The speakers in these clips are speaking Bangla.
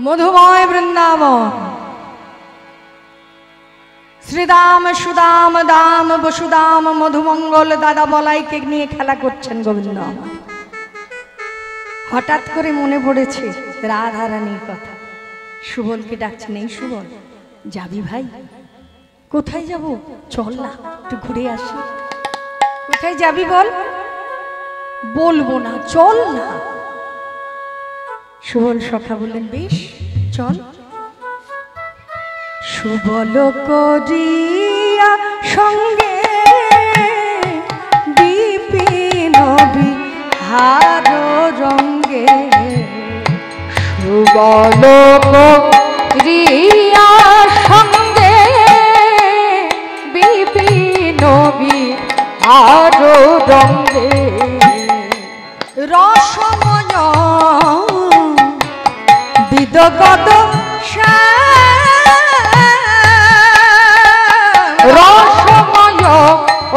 মধুময় বৃন্দাবন শ্রীদাম সুদাম দাম বসুদাম মধুমঙ্গল দাদা বলাইকে নিয়ে খেলা করছেন গোবিন্দ। হঠাৎ করে মনে পড়েছে রাধারানীর কথা। সুবলকে ডাকছেন, এই সুবল যাবি ভাই? কোথায় যাব? চল না একটু ঘুরে আসি। কোথায় যাবি বল? বলবো না, চল না। সুবল সখা বললেন বেশ চল। সুবল করিয়া সঙ্গে বিপিন বিহার রঙ্গে, সুবল করিয়া সঙ্গে বিপিন বিহার রঙ্গে, রসময় বিদগত রসময়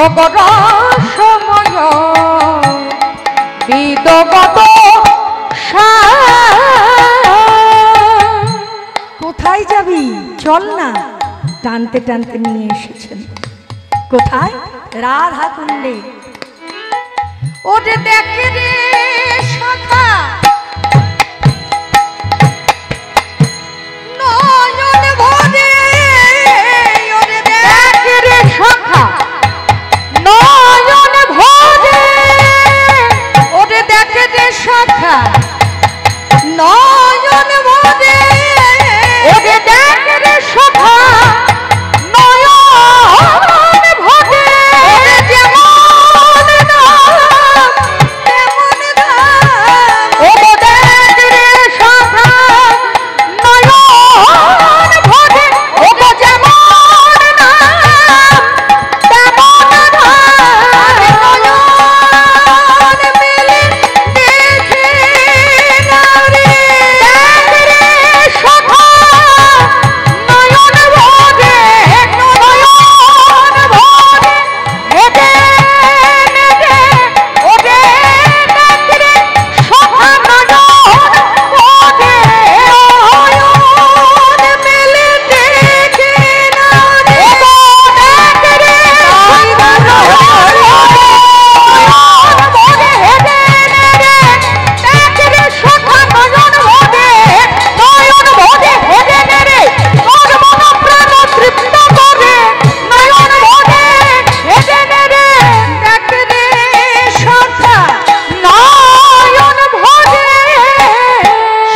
ও রসময় বিদগত। কোথায় যাবি? চল না। টানতে টানতে নিয়ে এসেছেন কোথায়? রাধা কুণ্ডে। ওরে দেখে রে সখা নয়ন ভরে, ওরে দেখে রে সখা নয়ন ভরে, ওরে দেখে রে সখা নয়ন ভরে, ওরে দেখে রে সখা নয়ন ভরে, যেমন নাম তেমন ধাম, ওরে দেখে রে সখা নয়ন ভরে, ওরে যেমন নাম তেমন ধাম, নয়ন মেলে দেখে নারে, দেখে রে সখা নয়ন ভরে, নয়ন ভরে, হেঁটে হেঁটে ওরে দেখে রে সখা নয়ন ভরে, নয়ন মেলে দেখে নারে, দেখে রে সখা নয়ন ভরে, হেঁটে হেঁটে দেখে রে সখা নয়ন ভরে, নয়ন ভরে, হেঁটে হেঁটে তোর মন প্রাণ তৃপ্ত করে, নয়ন ভরে, হেঁটে হেঁটে দেখে রে সখা নয়ন ভরে,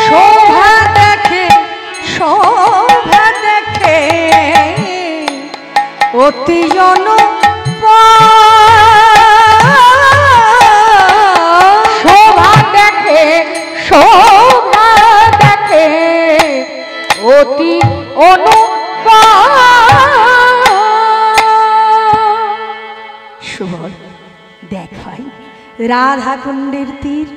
শোভা দেখে শোভা দেখে অতি শোভা দেখে শোভা দেখে অতি সুবল দেখ ভাই রাধা কুণ্ডের তীর,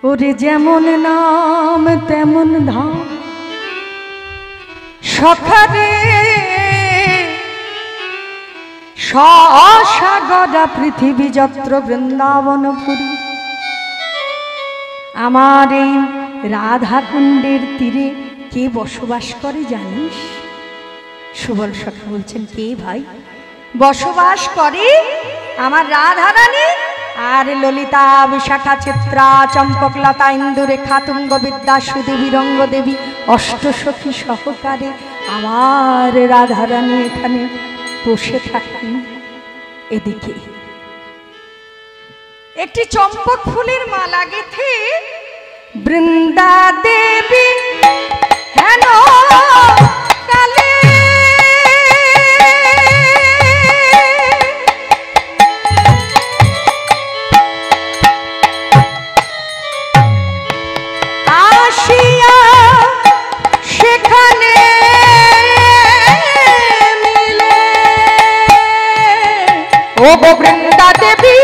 ওরে যেমন নাম তেমন ধাম, সখারে সাগরা পৃথিবী যত্র বৃন্দাবনপুরী। আমার এই রাধা কুণ্ডের তীরে কে বসবাস করে জানিস? সুবল সখা বলছেন কে ভাই? বসবাস করে আমার রাধারানী আর ললিতা বিশাখা চিত্রা চম্পকলতা ইন্দুরেখা তুঙ্গ বিদ্যা সুদেবী রঙ্গদেবী অষ্টসখী সহকারে আমার রাধারানী এখানে বসে থাকেন। এদিকে একটি চম্পক ফুলের মালা গেথে বৃন্দা দেবী হেন কালে আসিয়া সেখানে মিলে, ও বৃন্দা দেবী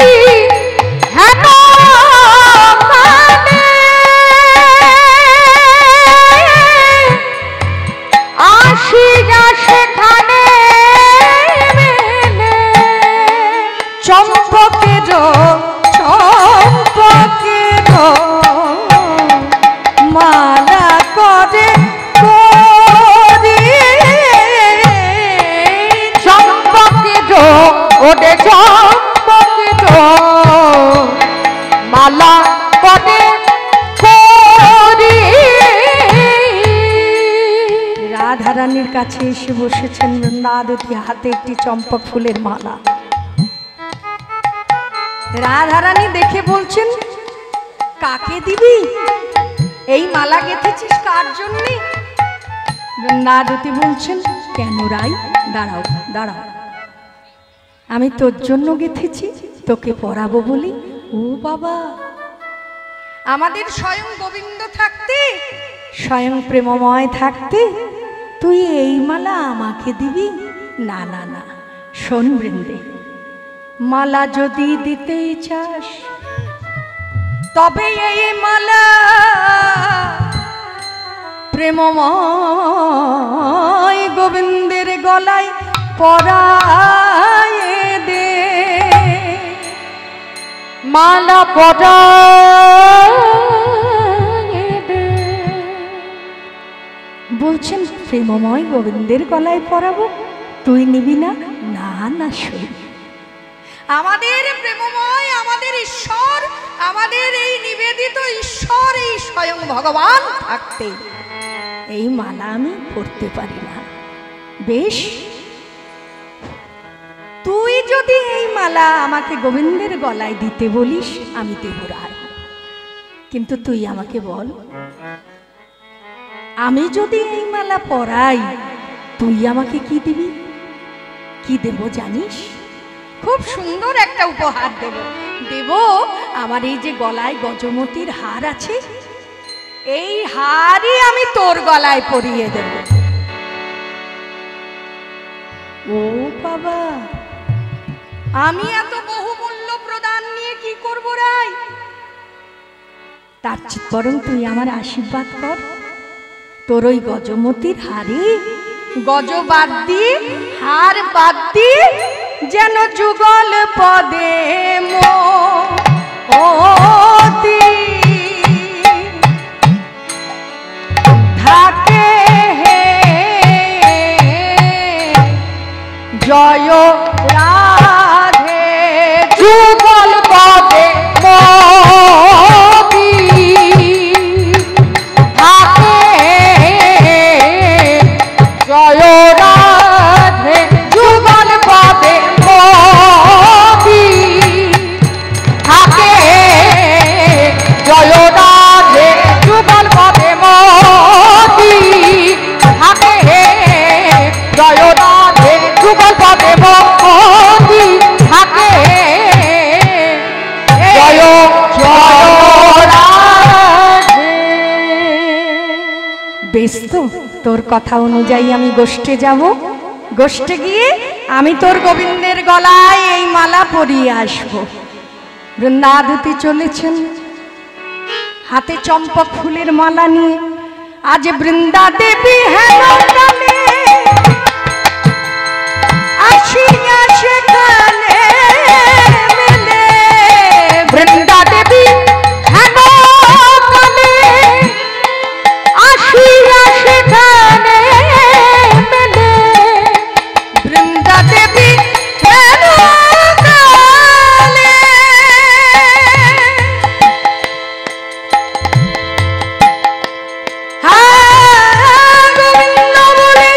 হেন কালে চম্পকিত মালা বনে করি। রাধারানীর কাছে এসে বসেছেন বৃন্দাবতী, হাতে একটি চম্পক ফুলের মালা। রাধারানী দেখে বলছেন, কাকে দিবি? এই মালা গেঁথেছিস কার জন্যে? বৃন্দাবতী বলছেন, কেন রাই? দাঁড়াও দাঁড়াও, আমি তোর জন্য গেঁথেছি, তোকে পরাবো বলি। ও বাবা, আমাদের স্বয়ং গোবিন্দ থাকতে, স্বয়ং প্রেমময় থাকতে তুই এই মালা আমাকে দিবি? না না না, শোন বৃন্দে, মালা যদি দিতেই চাস তবে এই মালা প্রেমময় গোবিন্দের গলায় পরায় দে। মালা পরায় দে। বলছেন প্রেমময় গোবিন্দের গলায় পরাবো, তুই নিবি না? না না শোন, আমাদের প্রেমময়, আমাদের ঈশ্বর, আমাদের এই নিবেদিত ঈশ্বর, এই স্বয়ং ভগবান থাকতে এই মালা আমি পরতে পারি না। বেশ, তুই যদি এই মালা আমাকে গোবিন্দের গলায় দিতে বলিস আমি দেব রায়, কিন্তু তুই আমাকে বল, আমি যদি এই মালা পরাই তুই আমাকে কি দিবি? কি দেব জানিস? খুব সুন্দর একটা উপহার দেব। দেব আমার এই যে গলায় গজমতির হার আছে, এই হারই আমি তোর গলায় পরিয়ে দেব। ও বাবা, আমি এত বহুমূল্য প্রদান নিয়ে কি করব রাই? তার চেয়ে বরং তুই আমার আশীর্বাদ কর, তোর ওই গজমতির হারে গজ বাদ দি, হার বাদ দি, যেন যুগল পদে মোতি থাকে হে জয় রাধে। যুগল পদে মোতি থাকে জয় রাধে। যুগল পদে মোতি থাকে জয় রাধে। যুগল পদে মোতি থাকে জয় রাধে। যুগল পদে মোতি থাকে জয় জয় রাধে। বেশ, তো তোর কথা অনুযায়ী আমি গোষ্ঠে যাব, গোষ্ঠে গিয়ে আমি তোর গোবিন্দের গলায় এই মালা পরিয়ে আসব। বৃন্দাবতী চলেছেন হাতে চম্পক ফুলের মালা নিয়ে। আজ বৃন্দা দেবী হেন কালে আসিয়া সেখানে মেলে। বৃন্দা দেবী হেন কালে আসিয়া সেখানে মেলে। বৃন্দা দেবী হেন কালে গোবিন্দ বলে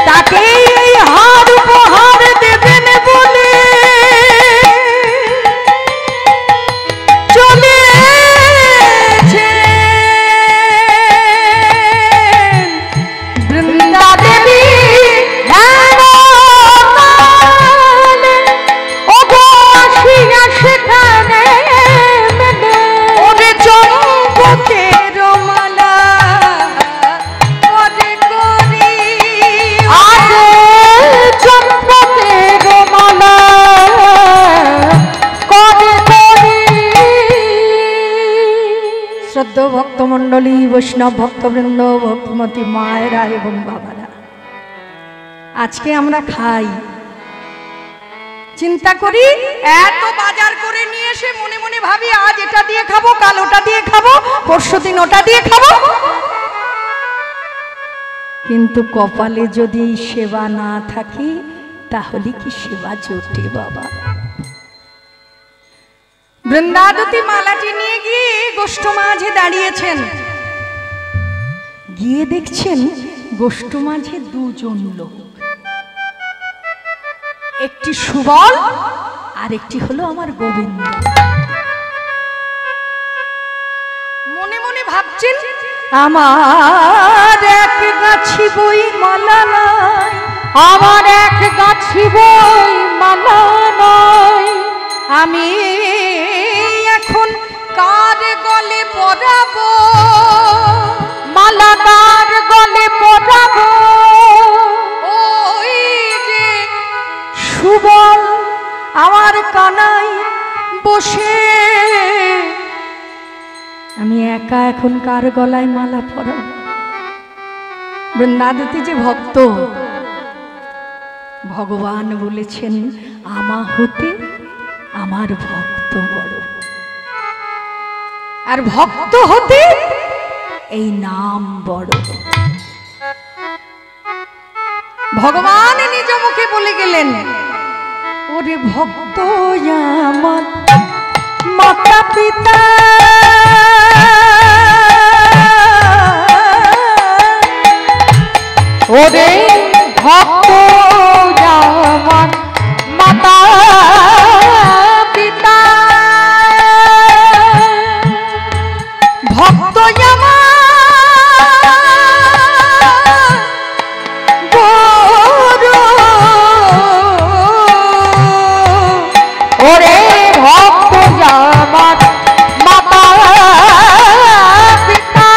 তাকে এই হার উপহার দেবেন বলে চলেছে বৃন্দা দেবী হেন কালে। ওগো আসিয়া সেখানে মেলে। ওরে চম্পকের মালা ওরে করি, আরে চম্পকের মালা করে করি। শ্রদ্ধা ভক্তমণ্ডলী, বৈষ্ণব ভক্তবৃন্দ, ভক্তিমতী মায়েরা এবং বাবারা, আজকে আমরা খাই চিন্তা করি এত বাজার করে নিয়ে এসে মনে মনে ভাবি আজ এটা দিয়ে খাবো, কাল ওটা দিয়ে খাবো, পরশুদিন ওটা দিয়ে খাবো, কিন্তু কপালে যদি সেবা না থাকে তাহলে কি সেবা জোটে বাবা? বৃন্দাবতী মালাটি নিয়ে গিয়ে গোষ্ঠ মাঝে দাঁড়িয়েছেন, গিয়ে দেখছেন গোষ্ঠ মাঝে দুজন লোক, একটি সুবল আর একটি হলো আমার গোবিন্দ। মনে মনে ভাবছেন আমার এক গাছি বই মালা নাই, আমার এক গাছি বই মালা নাই, আমি এখন কার গলে পরাবো, মালা কার গলে পরাবো, ওই যে সুবল আমার কানাই বসে, আমি একা এখন কার গলায় মালা পরাবো? বৃন্দাবতী যে ভক্ত, ভগবান বলেছেন আমা হতে আমার ভক্ত বড়, আর ভক্ত হতে এই নাম বড়। ভগবান নিজ মুখে বলে গেলেন ওরে ভক্ত আমার মাতা পিতা, ওরে ভক্ত আমার মাতা পিতা, ভক্ত আমার গুরু, ওরে ভক্ত আমার মাতা পিতা,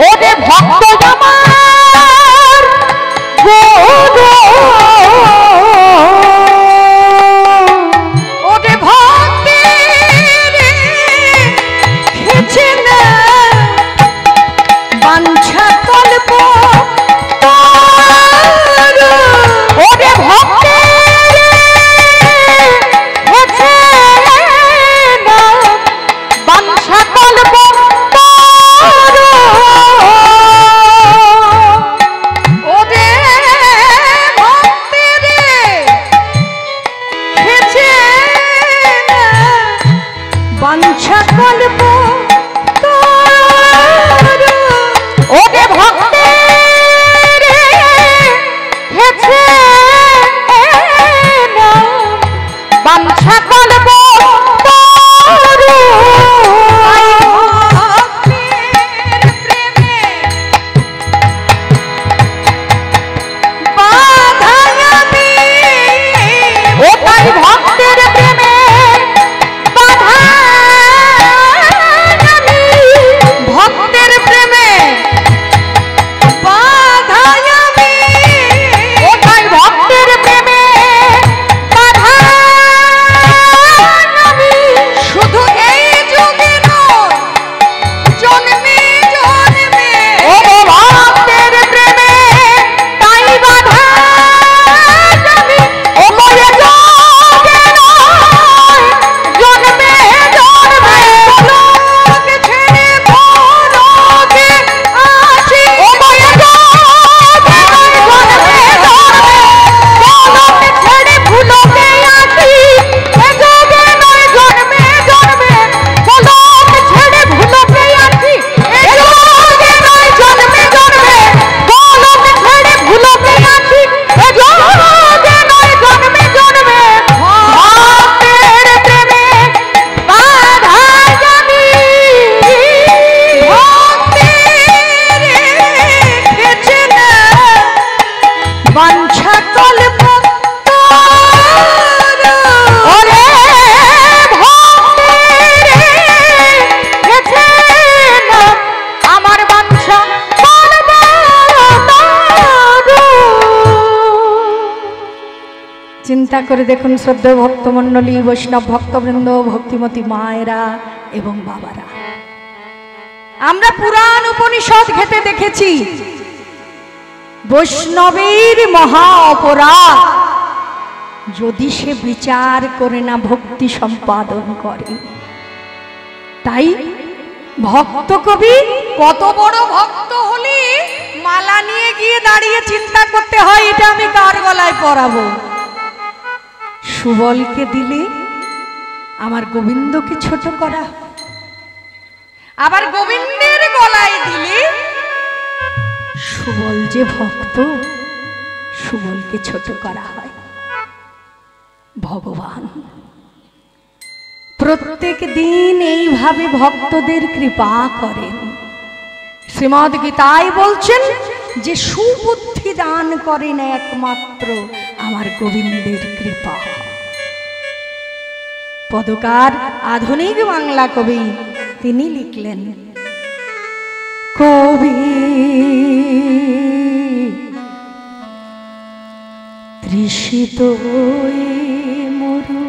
ওরে ভক্ত আমার গুরু, ওরে ভক্তের খেছে না বাঞ্ছা কল্প তার, ওরে ভক্তের হেছে না বাঞ্ছা কল্প তার, ওরে ভক্তের খেছে না বাঞ্ছা কল্প তার, ওরে ভক্তের হেছে না বাঞ্ছা কল্প তার, ভক্তের প্রেমে বাধা আমি, ও তাই ভক্তের প্রেমে বাধা আমি, ভক্তের প্রেমে বাধা আমি, ও তাই ভক্তের প্রেমে বাধা আমি, শুধু এই যুগে নয় জন্মে জন্মে, ও ভক্তের প্রেমে তাই বাধা আমি, ও মরে যোগে নয় জন্মে জন্মে, লোক ছেড়ে পরকে আসি, ও মরে যোগে নয় জন্মে জন্মে, পলক ছেড়ে ভুলকে আসি, এ যোগে নয় জন্মে জন্মে, পলক ছেড়ে ভুলকে আসি, এ যোগে নয় জন্মে জন্মে, পলক ছেড়ে ভুলকে আসি, এ যোগে নয় জন্মে জন্মে, ভক্তের প্রেমে বাধা আমি, ভক্তের খেছে না বাঞ্ছা কল্প তার, ওরে ভক্তের হেছে না আমার বাঞ্ছা কল্প তার। চিন্তা করে দেখুন শ্রদ্ধেয় ভক্তমণ্ডলী, বৈষ্ণব ভক্তবৃন্দ, ভক্তিমতী মায়েরা এবং বাবারা, আমরা পুরাণ উপনিষদ ঘেটে দেখেছি বৈষ্ণবের মহা অপরাধ যদি সে বিচার করে না ভক্তি সম্পাদন করে। তাই ভক্ত কবি কত বড় ভক্ত হলে মালা নিয়ে গিয়ে দাঁড়িয়ে চিন্তা করতে হয় এটা আমি কার গলায় পরাবো। সুবলকে দিলে আমার গোবিন্দকে ছোট করা, আবার গোবিন্দের গলায় দিলে সুবল যে ভক্ত সুবলকে ছোট করা হয়। ভগবান প্রত্যেক দিন এইভাবে ভক্তদের কৃপা করেন। শ্রীমদ্ গীতায় বলছেন যে সুবুদ্ধি দান করেন একমাত্র আমার গোবিন্দের কৃপা। পদকার আধুনিক বাংলা কবি তিনি লিখলেন, কবি তৃষিত মরু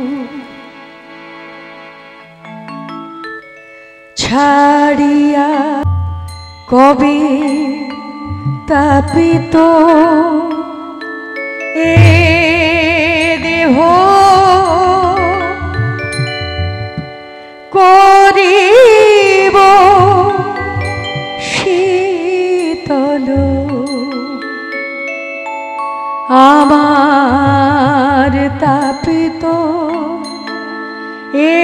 ছাড়িয়া কবি তাপিত এ দেহ করিব শীতল আমার তাপিত এ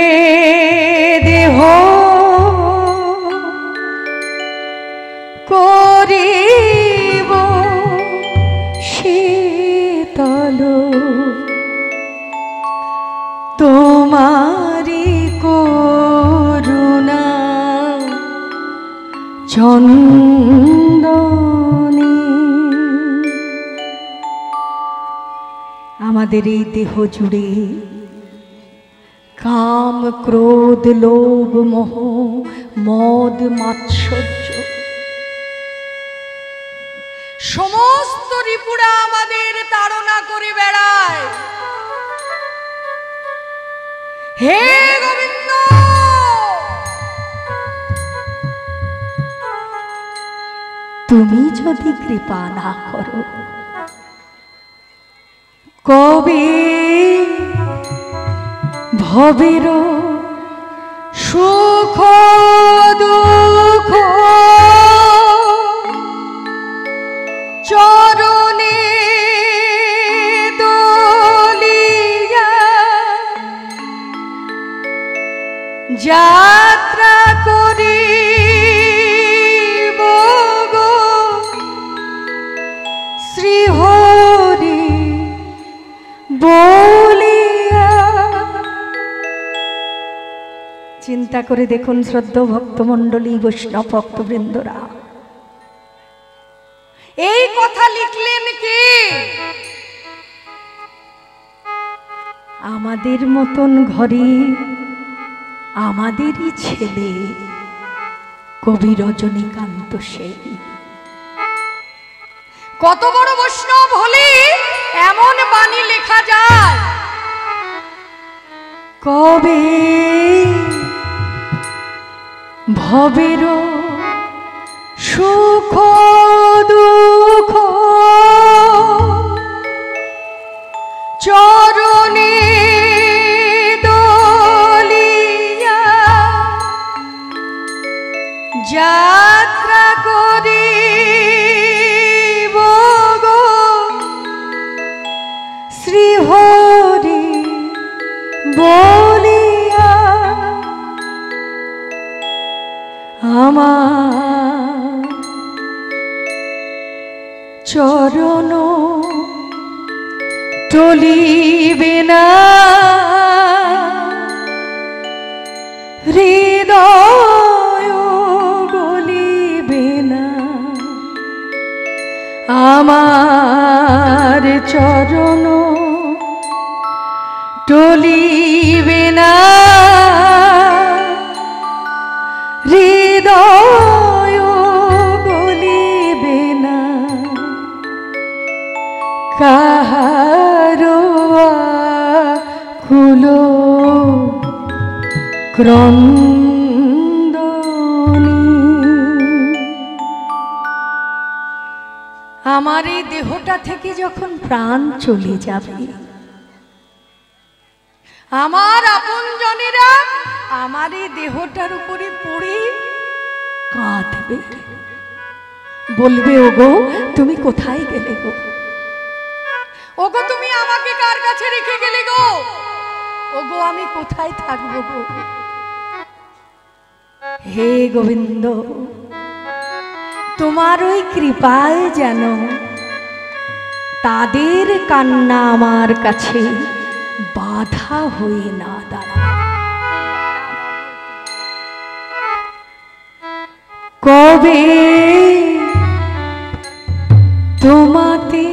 দেহ করিব শীতল তোমারি করুণা চন্দনী। আমাদের এই দেহ জুড়ে কাম ক্রোধ লোভ মোহ মদ মাৎসর্য সমস্ত রিপুরা আমাদের তাড়না করে বেড়ায়। হে গোবিন্দ, তুমি যদি কৃপা না করো কবে ভবের সুখ দুঃখ চরণে দলিয়া যাত্রা করিব গো শ্রীহরি বলিয়া। চিন্তা করে দেখুন শ্রদ্ধা ভক্তমণ্ডলী বৈষ্ণব ভক্তবৃন্দরা, এই কথা লিখলেন কে? আমাদের মতন ঘরে আমাদেরই ছেলে কবি রজনীকান্ত সেন। কত বড় বৈষ্ণব হলে এমন বাণী লেখা যায়? কবে ভবের সুখ দুঃখ চরণে দলিয়া যাত্রা করিব গো শ্রীহরি বলিয়া। আমার চরণ টলিবে না হৃদয় গলিবে না, আমার চরণ টলিবে না হৃদয় গলিবে না কাহারো কুলো ক্রন্দনী। আমার এই দেহটা থেকে যখন প্রাণ চলে যাবে আমার আপন জনেরা আমার এই দেহটার উপরে পড়ে কাঁদবে, বলবে ওগো তুমি কোথায় গেলে গো, ওগো তুমি আমাকে কার কাছে রেখে গেলে গো, ওগো আমি কোথায় থাকবো গো। হে গোবিন্দ, তোমার ওই কৃপায় যেন তাদের কান্না আমার কাছে বাধা হয়ে না দাঁড়ায়। কবে তোমাতে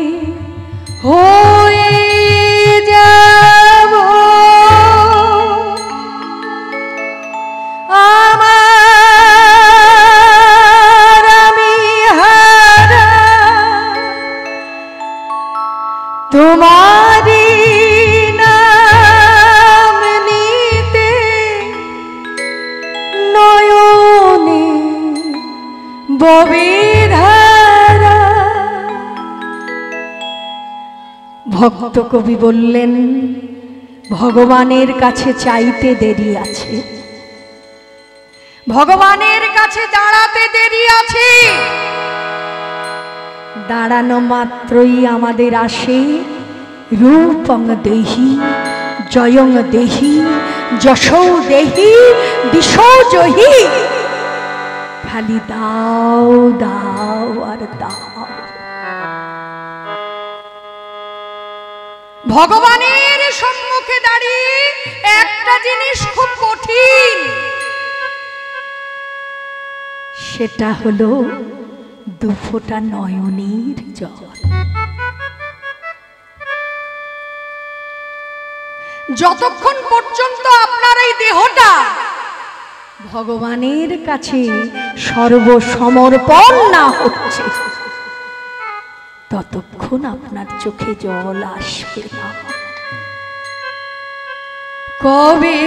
হয়ে যাব আমার আমি হারা, তোমারি নাম নিতে নয়নে ববিধারা। ভক্ত কবি বললেন ভগবানের কাছে চাইতে দেরি আছে, ভগবানের কাছে দাঁড়াতে দেরি আছে। দাঁড়ানো মাত্রই আমাদের আসে রূপং দেহি জয়ং দেহি যশৌ দেহি দিশো জহি, খালি দাও দাও আর দাও। ভগবানের সম্মুখে দাঁড়িয়ে একটা জিনিস খুব কঠিন, সেটা হলো দুফোঁটা নয়নের জল। যতক্ষণ পর্যন্ত আপনার এই দেহটা ভগবানের কাছে সর্বসমর্পণ না হচ্ছে ততক্ষণ আপনার চোখে জল আসবে না। কবে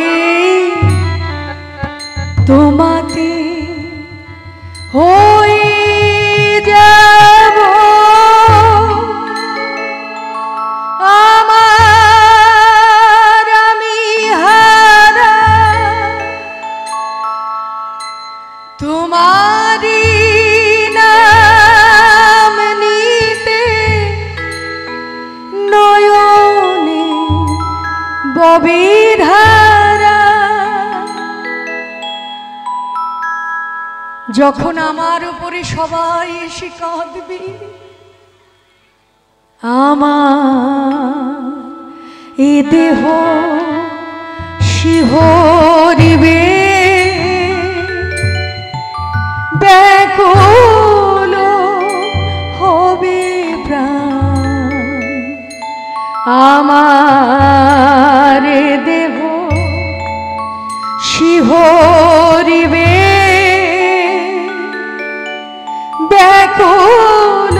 তোমাতে হয়ে যাব আমার আমি হারা, তোমারি নাম নিতে নয়নে ববিধারা। যখন আমার উপরে সবাই এসে কাঁদবে, আমার এ দেহ শিহরিবে, ব্যাকুল হবে প্রাণ, আমার এ দেহ শিহরিবে, ব্যাকুল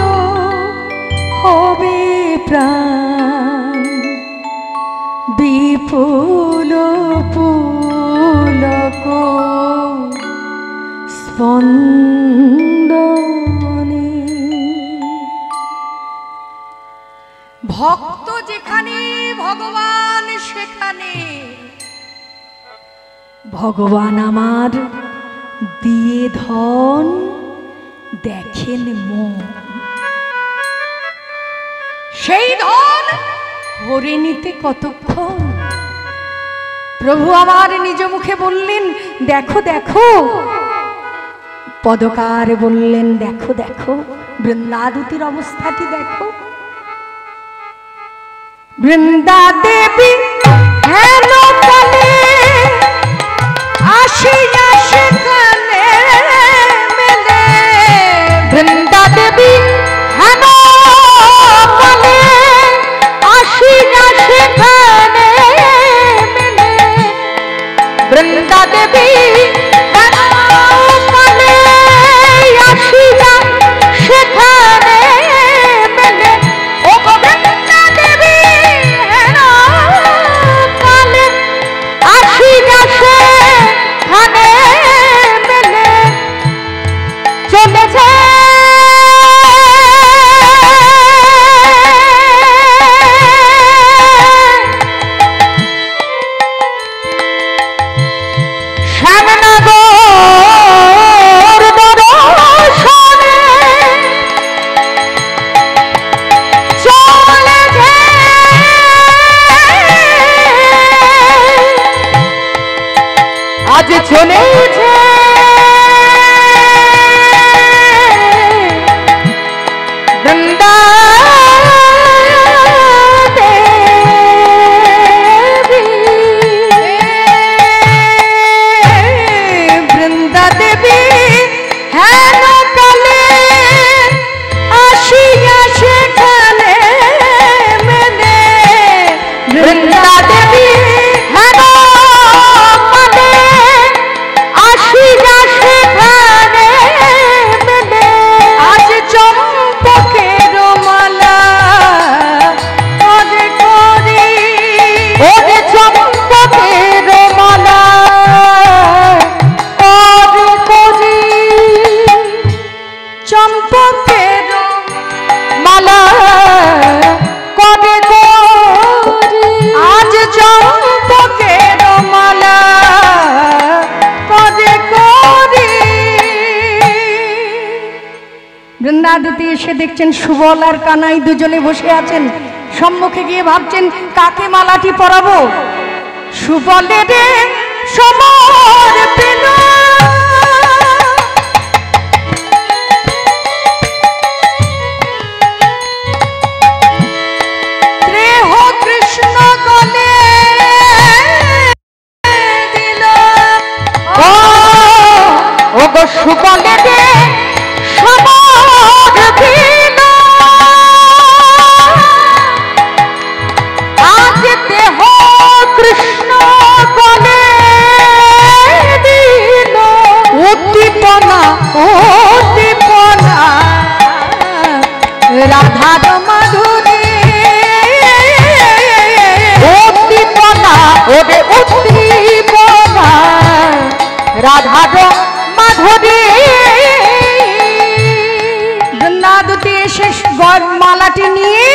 হবে প্রাণ, বিপুল পুলক স্পন্দনে। ভক্ত যেখানে ভগবান সেখানে, ভগবান আমার দিয়ে ধন দেখেন মন, সেই ধন হরে নিতে কতক্ষণ। প্রভু আমার নিজ মুখে বললেন দেখো দেখো, পদকার বললেন দেখো দেখো, বৃন্দাদুতির অবস্থাটি দেখো। বৃন্দা দেবী হেন কালে আসিয়া সেখানে মেলে, বৃন্দা দেবী হেন কালে আসিয়া সেখানে মেলে, বৃন্দা দেবী হেন কালে আসিয়া সেখানে মেলে, ও বৃন্দা দেবী হেন কালে আসিয়া সেখানে মেলে, চলেছে চলেছে বৃন্দা দেবী, বৃন্দা দেবী হেন কালে আসিয়া সেখানে মেলে, বৃন্দা দেবী হেন কালে আসিয়া সেখানে মেলে। আজ চম্পকের মালা ওরে করি, ওরে চম্পকের মালা ওরে করি, চম্পকের মালা কবে করি। আজ চম্পকের মালা করে করি। বৃন্দাদিতি এসে দেখছেন সুবল আর কানাই দুজনে বসে আছেন। সম্মুখে গিয়ে ভাবছেন কাকে মালাটি পরাবো। সুবলের সমর পেল ত্রেহ কৃষ্ণ গলে দিল। ও ও গো সুবলে রে সমর দিল, আজ দেহ কৃষ্ণ বলে দিল। উদ্দীপনা উদ্দীপনা রাধার মাধুরী, উদ্দীপনা ওরে উদ্দীপনা রাধার মাধুরী। বৃন্দাদতি এসে মালাটি নিয়ে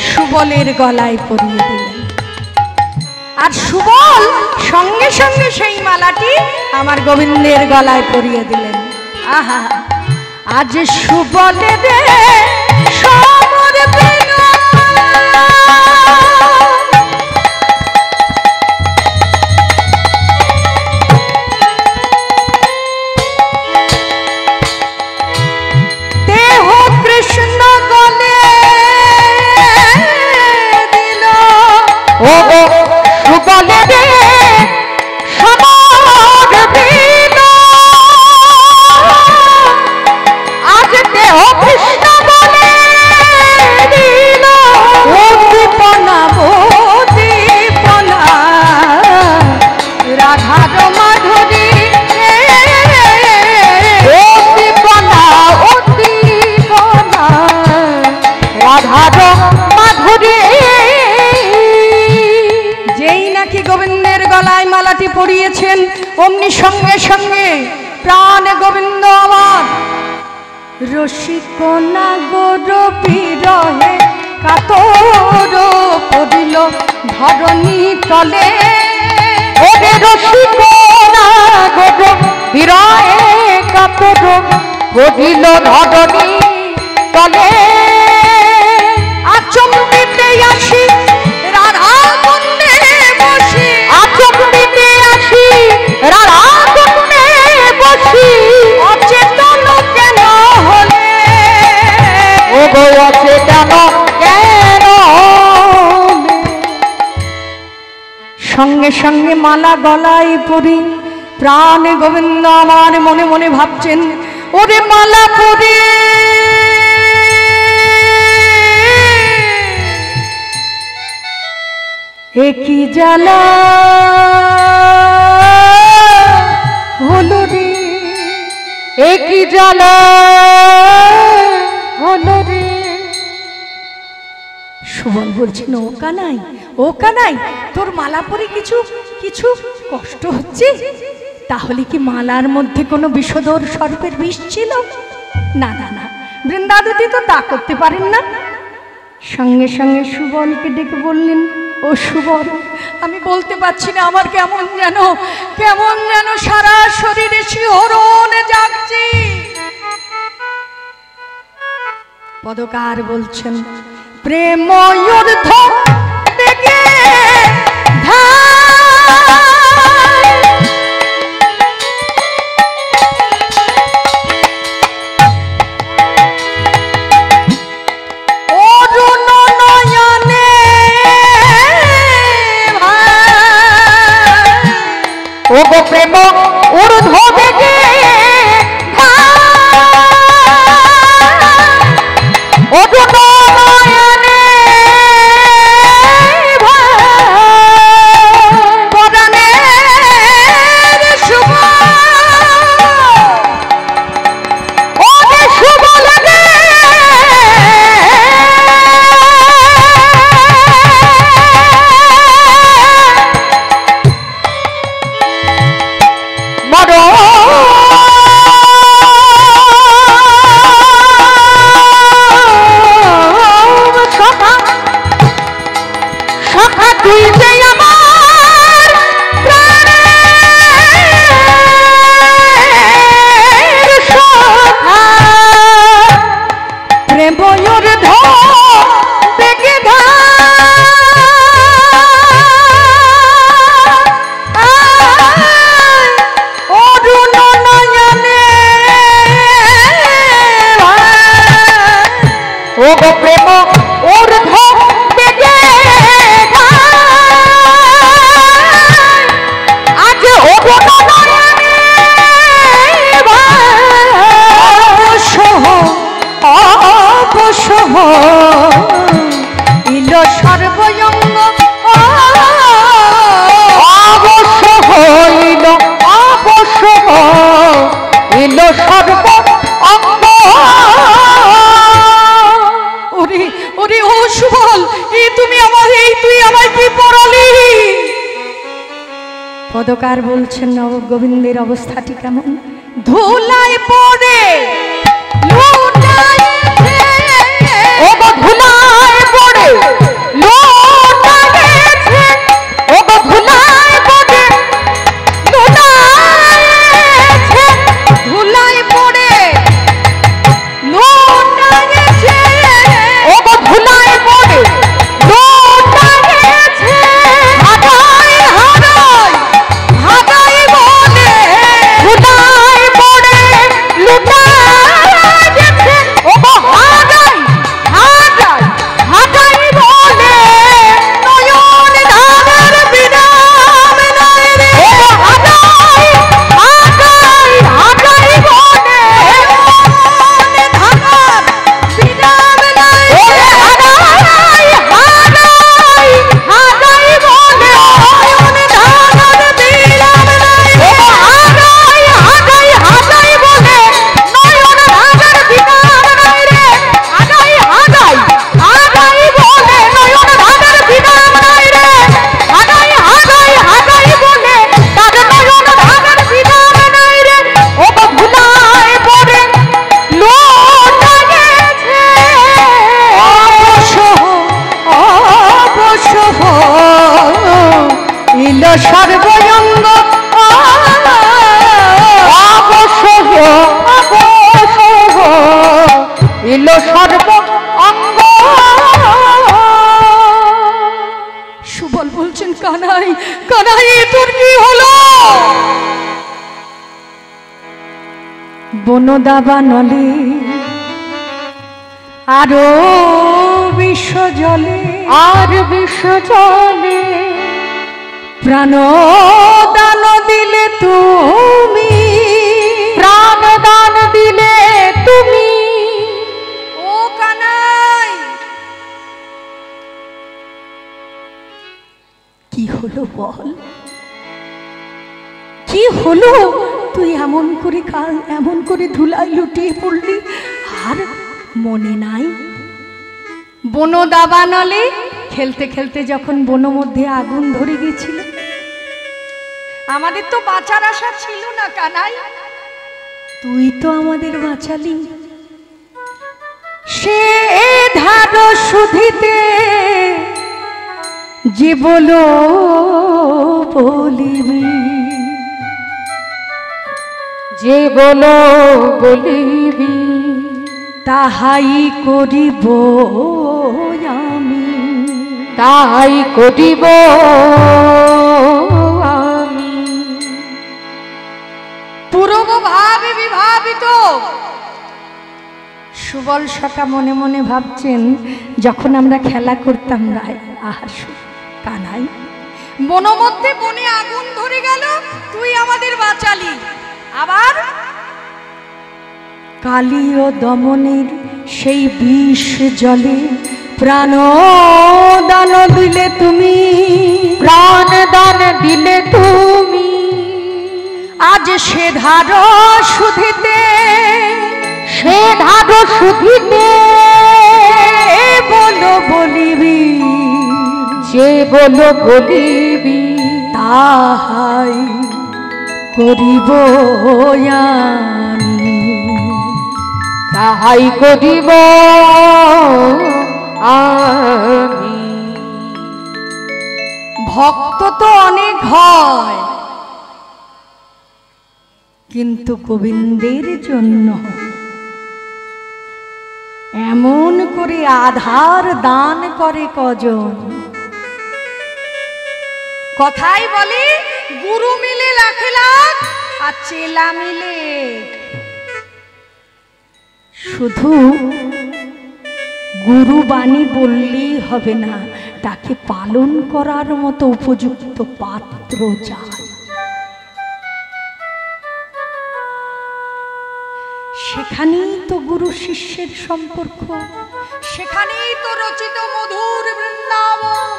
সুবলের গলায় পরিয়ে দিলেন। আর সুবল সঙ্গে সঙ্গে সেই মালাটি আমার গোবিন্দের গলায় পরিয়ে দিলেন। আহা, আজ সুবলের সমর পেল। দেহ কৃষ্ণ গলে দিল। ও গো সুবলে রে সমর দিল, আজ দেহ কৃষ্ণ বলে দিল। উদ্দীপনা উদ্দীপনা রাধার মাধুরী, উদ্দীপনা উদ্দীপনা রাধার মাধুরী। যেই নাকি গোবিন্দের গলায় মালাটি পরিয়েছেন অমনি সঙ্গে সঙ্গে প্রাণ গোবিন্দ আমার রসিক নাগর বিরহে কাতর পড়িল ধরণী তলে। ওরে রসিক নাগর বিরহে কাতর পড়িল ধরণী তলে। আচমনিতে আসি রাধা কুণ্ডে বসি, আচমনিতে আসি রাধা কুণ্ডে বসি, অচেতন কেন হলে। ও গো অচেতন কেন হলে। সঙ্গে সঙ্গে মালা গলায় পরি প্রাণ গোবিন্দ আমার মনে মনে ভাবছেন ওরে মালা পরি একই জ্বালা হলো রে, একই জ্বালা হলো রে। সুবল বলছেন ও কানাই, ও কানাই, তোর মালা পরে কিছু কিছু কষ্ট হচ্ছে? তাহলে কি মালার মধ্যে কোনো বিষধর সর্পের বিষ ছিল? না না না, বৃন্দাদতি তো তা করতে পারেন না। সঙ্গে সঙ্গে সুবলকে ডেকে বললেন ও সুবল, আমি বলতে পারছি না, আমার কেমন যেন সারা শরীরে শিহরণ জাগছে। পদকার বলছেন প্রেম ঊর্ধ্ব বেগে ধায় তুই যে আমার প্রাণের সখা প্রেম ময়ূর বেগে অরুণ নয়নে ও গো প্রেম ওর বেগে আজ অরুণ নয়নে অবসহ ইল সর্বয়ঙ্গ অবশ্য হইল অবশ্য হইল সর্ব অঙ্গ। ওরে ওরে ও সুবল, তুই আমায় কি পড়ালি? পদকার বলছেন নবগোবিন্দের অবস্থাটি কেমন? ধুলায় পড়ে ও গো ধুলায় পড়ে লোটা গেছে, ও গো ধুলায় পড়ে লোটা গেছে, ধুলায় পড়ে লোটা গেছে, ও গো ধুলায় পড়ে লোটা গেছে, হাগাই হাগাই হাগাই বলে ধুলায় পড়ে লোটা গেছে, ও গো হাগাই হাগাই হাগাই বলে নয়ন ধারার বিরাম নাই রে, ও গো হাগাই হাগাই হাগাই বলে নয়ন ধারার বিরাম নাই ও রে, হাগাই হাগাই হাগাই বলে নয়ন ধারার বিরাম নাই ও রে, হাগাই হাগাই হাগাই বলে নয়ন রাজার বিরাম নাই রে, হাগাই হাগাই হাগাই বলে নয়ন রাজার বিরাম নাই রে, হাগাই হাগাই হাগাই বলে তার নয়ন রাজার বিরাম নাই রে, ও গো ভুলায় পড়ে লোটা গেছে, অবসহ অবসহ ইল সর্বয়ঙ্গ অবসহ অবসহ ইল সর্ব অঙ্গ। সুবল বলছেন কানাই কানাই তোর কি হলো? বনদাবা নলে আরো বিশ্ব জলে আর বিশ্ব জলে প্রাণ দান দিলে তুমি, প্রাণ দান দিলে তুমি, ও কানাই কি হলো বল, কি হলো? তুই এমন করে ধুলায় লুটিয়ে পড়লি, আর মনে নাই বন দাবানলে খেলতে খেলতে যখন বন মধ্যে আগুন ধরে গেছিল? আমাদের তো বাঁচার আশা ছিল না কানাই, তুই তো আমাদের বাঁচালি। সে ধার সুধিতে যে বলো বলিবি, যে বলো বলিবি তাহাই করিব আমি, তাই করিব আমি। পূর্ব ভাবে বিভাবিত সুবল সখা মনে মনে ভাবছেন, যখন আমরা খেলা করতাম রায় আহাসু কানাই, বনমধ্যে বনে আগুন ধরে গেল, তুই আমাদের বাঁচালি, আবার কালী ও দমনের সেই বিষ জলে প্রাণ দান দিলে তুমি, প্রাণ দান দিলে তুমি, আজ সে ধার সুধিতে, সে ধার সুধিতে বলো বলিবি, যে বলো বলিবি তাহাই করিব আমি, তাহাই করিব আমি। ভক্ত তো অনেক হয়, কিন্তু গোবিন্দের জন্য এমন করে আধার দান করে কজন। কথাই বলি গুরু মিলে লাখে লাখ আর চেলা মিলে। শুধু গুরু বাণী বললেই হবে না, তাকে পালন করার মতো উপযুক্ত পাত্র চাই। সেখানেই তো গুরু শিষ্যের সম্পর্ক, সেখানেই তো রচিত মধুর বৃন্দাবন।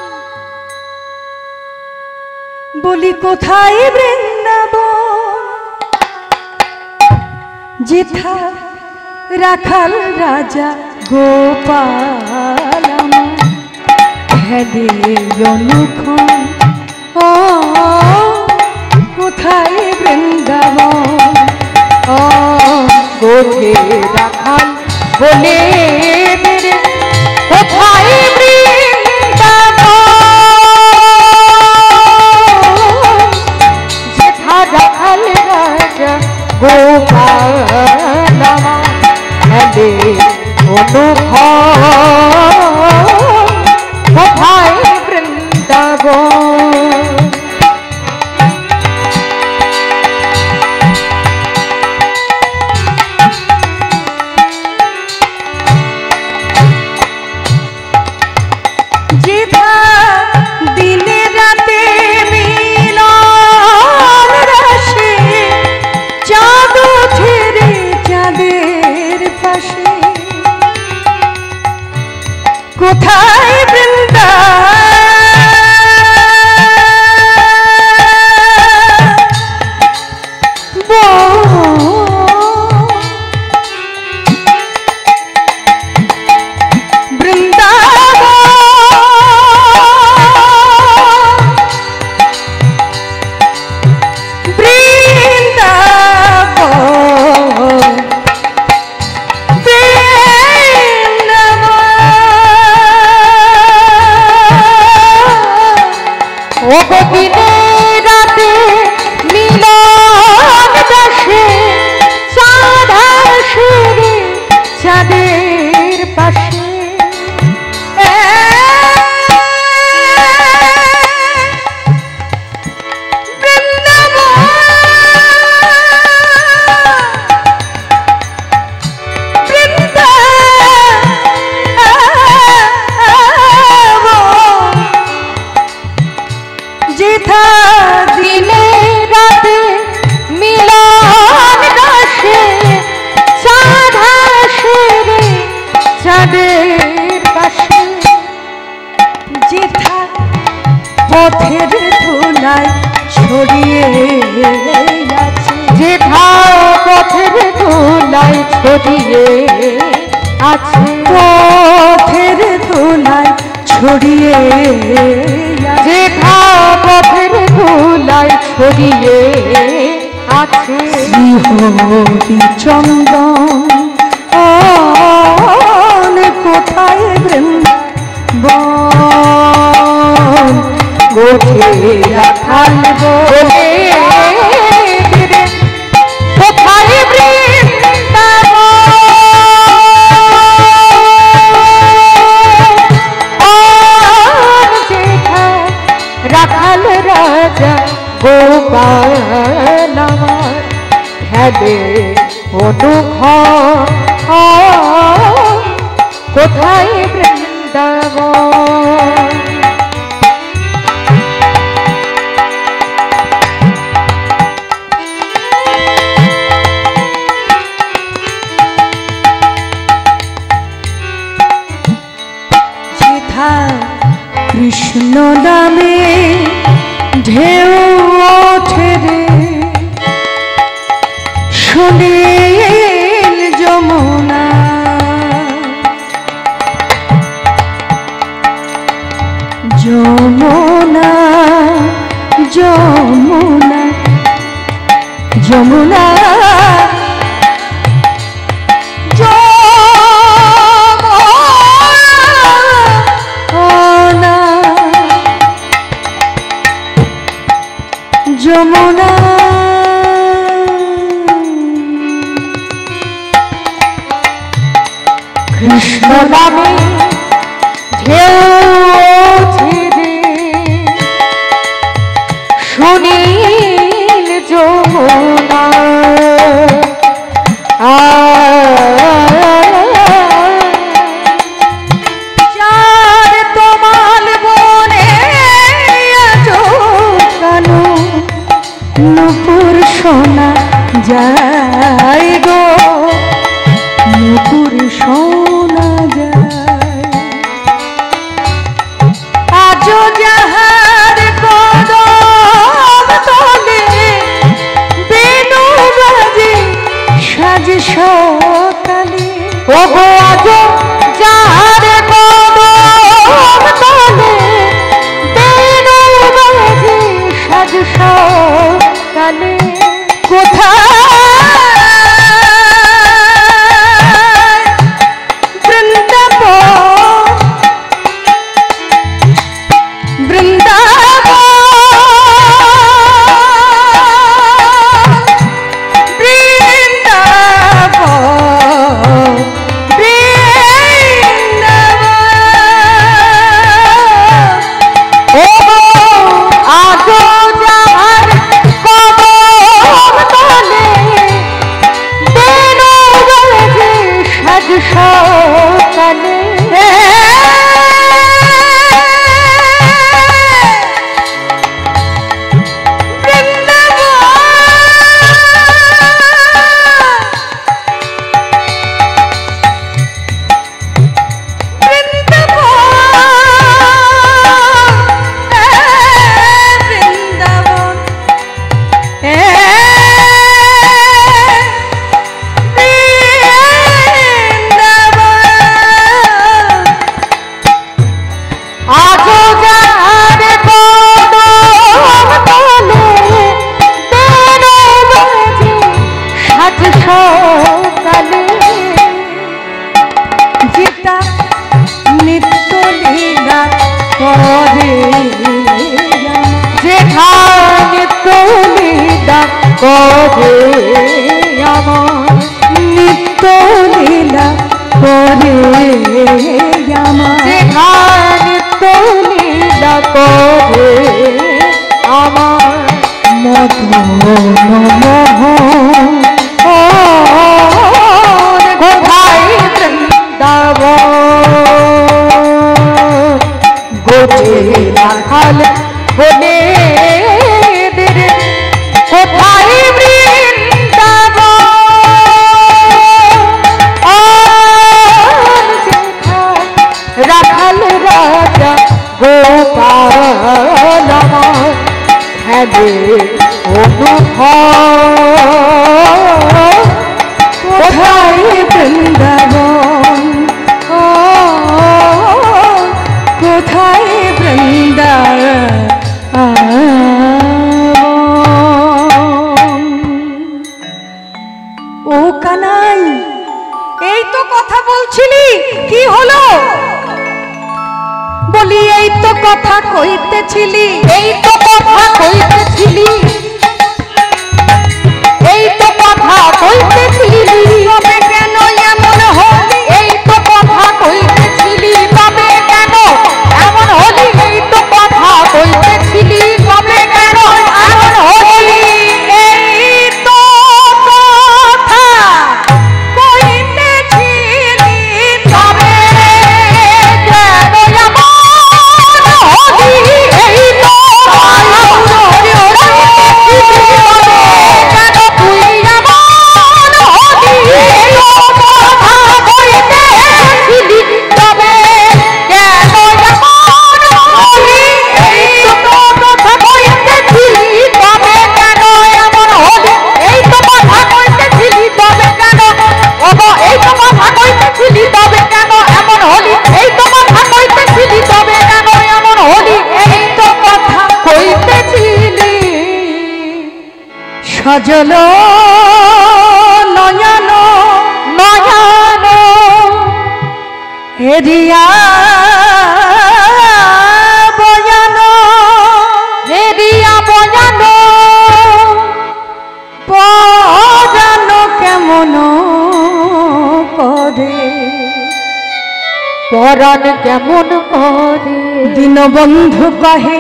বলি কোথায় বৃন্দাবন, যেথা রাখাল রাজা গোপাল হেলে অনুক্ষণ। ও কোথায় বৃন্দাবন, ও গোধে রাখাল বলে মেরে কোথায় বৃন্দাবন, যেথা রাখাল রাজা গোপাল হেলে অনুক্ষণ। কোথায় বৃন্দাবন, কোথায় পথের ধুলায় ছড়িয়ে আছে, যেথা পথের ধুলায় ছড়িয়ে আছে, পথের ধুলায় ছড়িয়ে যেথা পথের ধুলায় ছড়িয়ে আছে। শ্রীহরি চন্দন কোথায় বৃন্দাবন, গোধে রাখাল বলে কোথায় বৃন্দাবন, যেথা রাখাল রাজা গোপাল হেলে অনুক্ষণ। কোথায় বৃন্দাবন, যেথা কৃষ্ণ নামে ঢেউ ওঠে রে, সুনীল যমুনা যমুনা যমুনা যমুনা যমুনা কৃষ্ণ নামে ঢেউ ছেড়ে সুনীল যমুনা চার তোমাল বনে কানু নুপুর শোনা যায় গো নুপুর শোনা যায় আজো যাহার কদম তলে বেনু বাজে সাজ সকালে ওগো আজো যাহার কদম তলে বেনু বাজে সাজ সকালে কোথায় করে আমার নিত্য লীলা করে আমার নিত্য লীলা করে আমার মদন মোহন কোথায় বৃন্দাবন গোটে রাখাল বনে কোথায় রাখাল রাজা গোপাল আমার খেলে অনুভব কোথায় বৃন্দাবন কোথায় বৃন্দাবন ও কানাই এই তো কথা বলছিলি কি হলো বলি এই তো কথা কইতেছিলি এই তো কথা কইতেছিলি এই তো কথা কইতেছিলি তবে কেন এমন হলি এই তো কথা কইতেছিলি তবে কেন এমন হলি এই তো কথা কইতেছিলি তবে কেন এমন হলি এই তো কথা কইতেছিলি তবে কেন এমন হলি এই তো সজল নয়ন নয়ন হেরিয়া বয়ান হেরিয়া বয়ান দীনবন্ধু কহে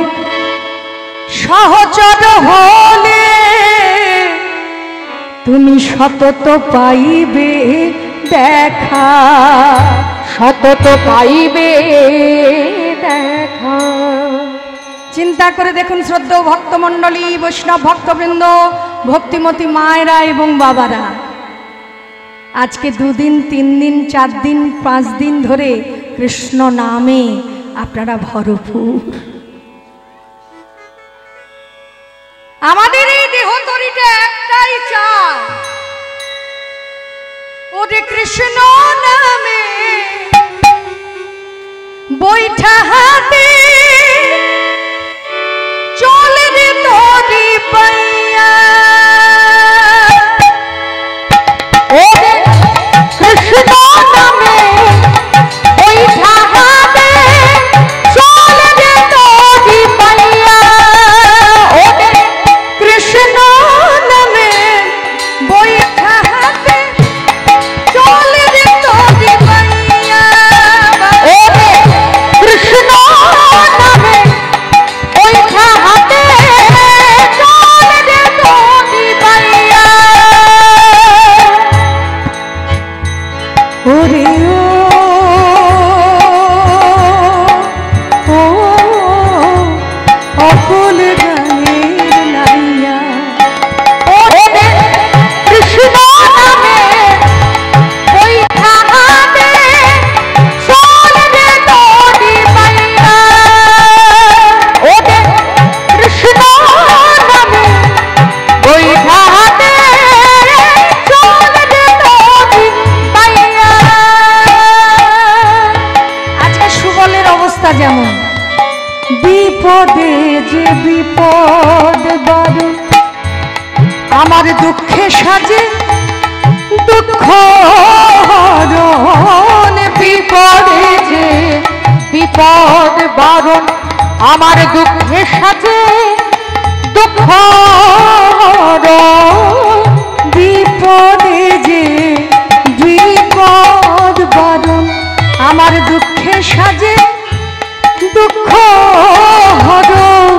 সহচর হলে তুমি সতত পাইবে দেখা, সতত পাইবে দেখা। চিন্তা করে দেখুন শ্রদ্ধেয় ভক্তমণ্ডলী, বৈষ্ণব ভক্তবৃন্দ, ভক্তিমতী মায়েরা এবং বাবারা, আজকে 2 দিন 3 দিন 4 দিন 5 দিন ধরে কৃষ্ণ নামে আপনারা ভরপুর। আমাদের এই দেহতরিটা একটাই চায়, ওরে কৃষ্ণ নামে বৈঠা হাতে চলে রে তোরি পাইয়া। ওরে কৃষ্ণ নামে বৈঠা হাতে চলে রে তোরি পাইয়া। ওরে কৃষ্ণ নামে বৈঠা হাতে চলে রে তোরি পাইয়া। ওরে কৃষ্ণ নামে বৈঠা হাতে চলে রে তোরি পাইয়া। ওরে ও অকুল গানের নাইয়া। ওরে কৃষ্ণ নামে বৈঠা হাতে চলে রে তোরি পাইয়া। ওরে কৃষ্ণ নামে বৈঠা হাতে চলে রে তোরি পাইয়া। আজকে সুবলের অবস্থা যেমন, বিপদে যে বিপদ বারণ, আমার দুঃখে সাজে দুঃখ হরণ। বিপদে যে বিপদ বারণ, আমার দুঃখে সাজে দুঃখ হরণ। বিপদে যে বিপদ বারণ, আমার দুঃখে সাজে দুঃখ হরণ।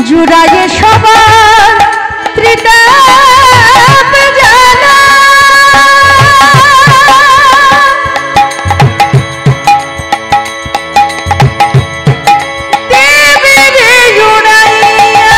জুড়াইয়ে সবার ত্রিতাপ জানা, দেবীরে জুড়াইয়া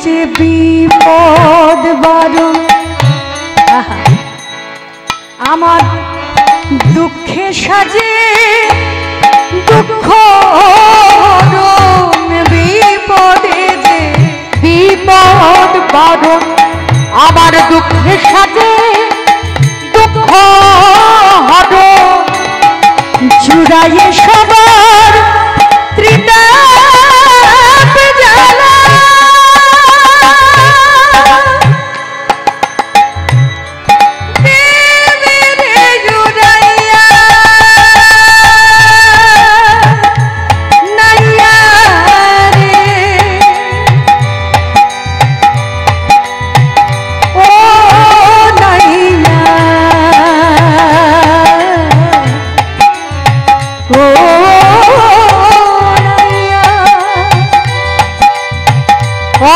যে বিপদ বারণ আমার দুঃখে সাজে দুঃখ বিপদে যে বিপদ বারণ আমার দুঃখে সাজে দুঃখ হরণ জুড়াইয়ে সবার ত্রিতাপ জ্বালা দেবে জুড়াইয়া নাইয়া রে ও নাইয়া ও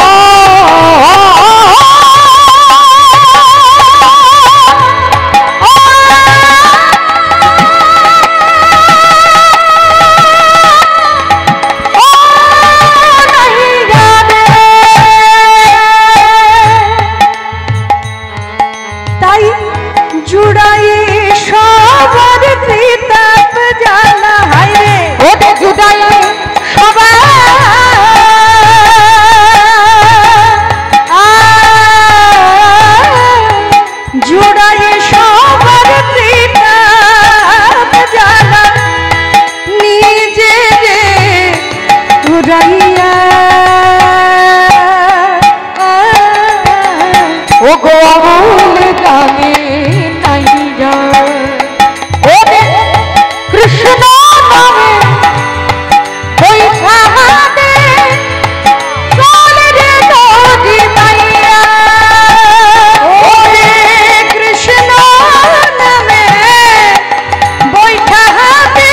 তাই জুড়াইয়ে সবার ত্রিতাপ জ্বালা হায়রে ওটা জুড়াইয়ে সবার জুড়াইয়ে সবার ত্রিতাপ জ্বালা নিজে রে উড়াইয়া ও গো আমল জানে নাই যায় ওরে কৃষ্ণ নামে ওই সাহাবে চলে রে নদী মাইয়া ওরে কৃষ্ণ নামে বৈঠা হাতে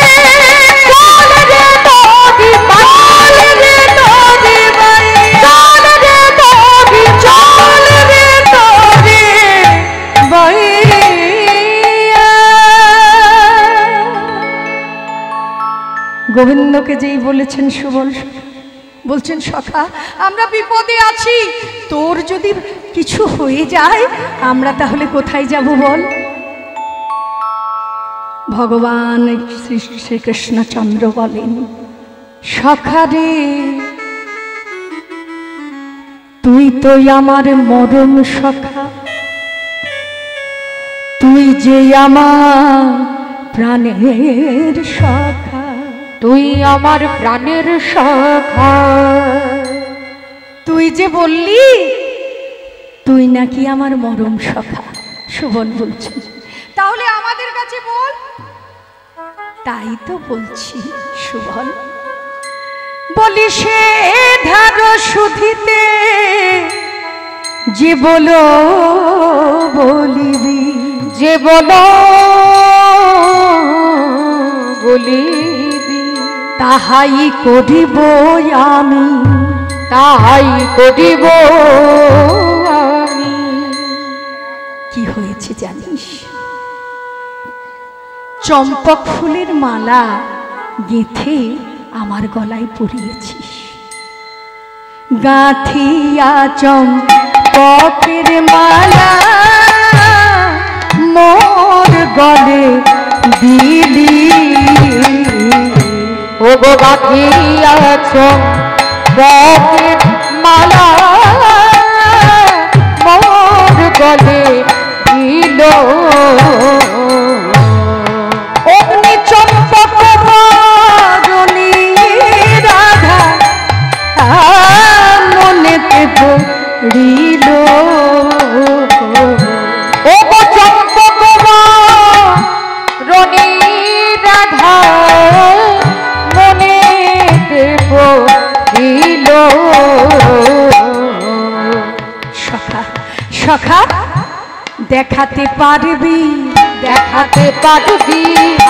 চলে রে নদী চলে রে নদী বাইয়া চলে রে নদী চলে রে নদী বাইয়া গোবিন্দকে যেই বলেছেন সুবল বলছেন সখা আমরা বিপদে আছি তোর যদি কিছু হয়ে যায় আমরা তাহলে কোথায় যাব বল ভগবান শ্রী শ্রীকৃষ্ণচন্দ্র বলেন সখা রে তুই তো আমার মরম সখা তুই যে আমার প্রাণের সখা তুই আমার প্রাণের সখা তুই যে বললি তুই নাকি আমার মরম সখা সুবল বলছেন তাহলে আমাদের কাছে বল তাই তো বলছি সুবল বলি সে ধার সুধিতে যে বলো বলিবি যে বলো বলিবি তাহাই করিব আমি তাহাই করিব আমি কি হয়েছে জানিস চম্পক ফুলের মালা গেঁথে আমার গলায় পরিয়েছিস গাঁথিয়া চম্পকের মালা মোর গলে দিলি ও গো গাথিয়াছ বকের মালা মোর গলে দিল অগ্নি চম্পক বরণী রাধা মনেতে পড়িল ও গো চম্পক রণী রাধা মনে দেব দিল সখা সখা দেখাতে পারবি দেখাতে পারবি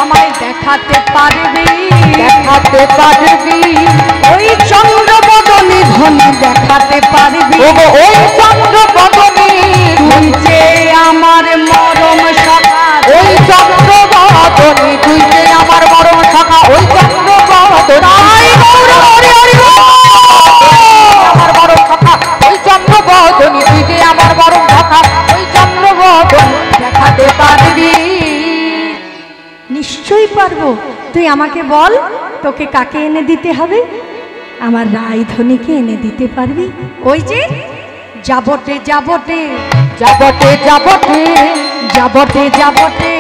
আমায় দেখাতে পারবি দেখাতে পারবি ওই চন্দ্র বদনী ধনী দেখাতে পারবি ও গো ওই চন্দ্র বদনী তুই যে আমার মরম সখা ওই চন্দ্র বদনী তুই যে আমার মরম সখা ওই চন্দ্র বদনী আমার মরম সখা ওই চন্দ্র পারবি? নিশ্চয়ই পারবো। তুই আমাকে বল, তোকে কাকে এনে দিতে হবে? আমার রায়ধনীকে এনে দিতে পারবি? ওই যে যাবটে যাবটে যাবটে যাবটে যাবটে যাবটে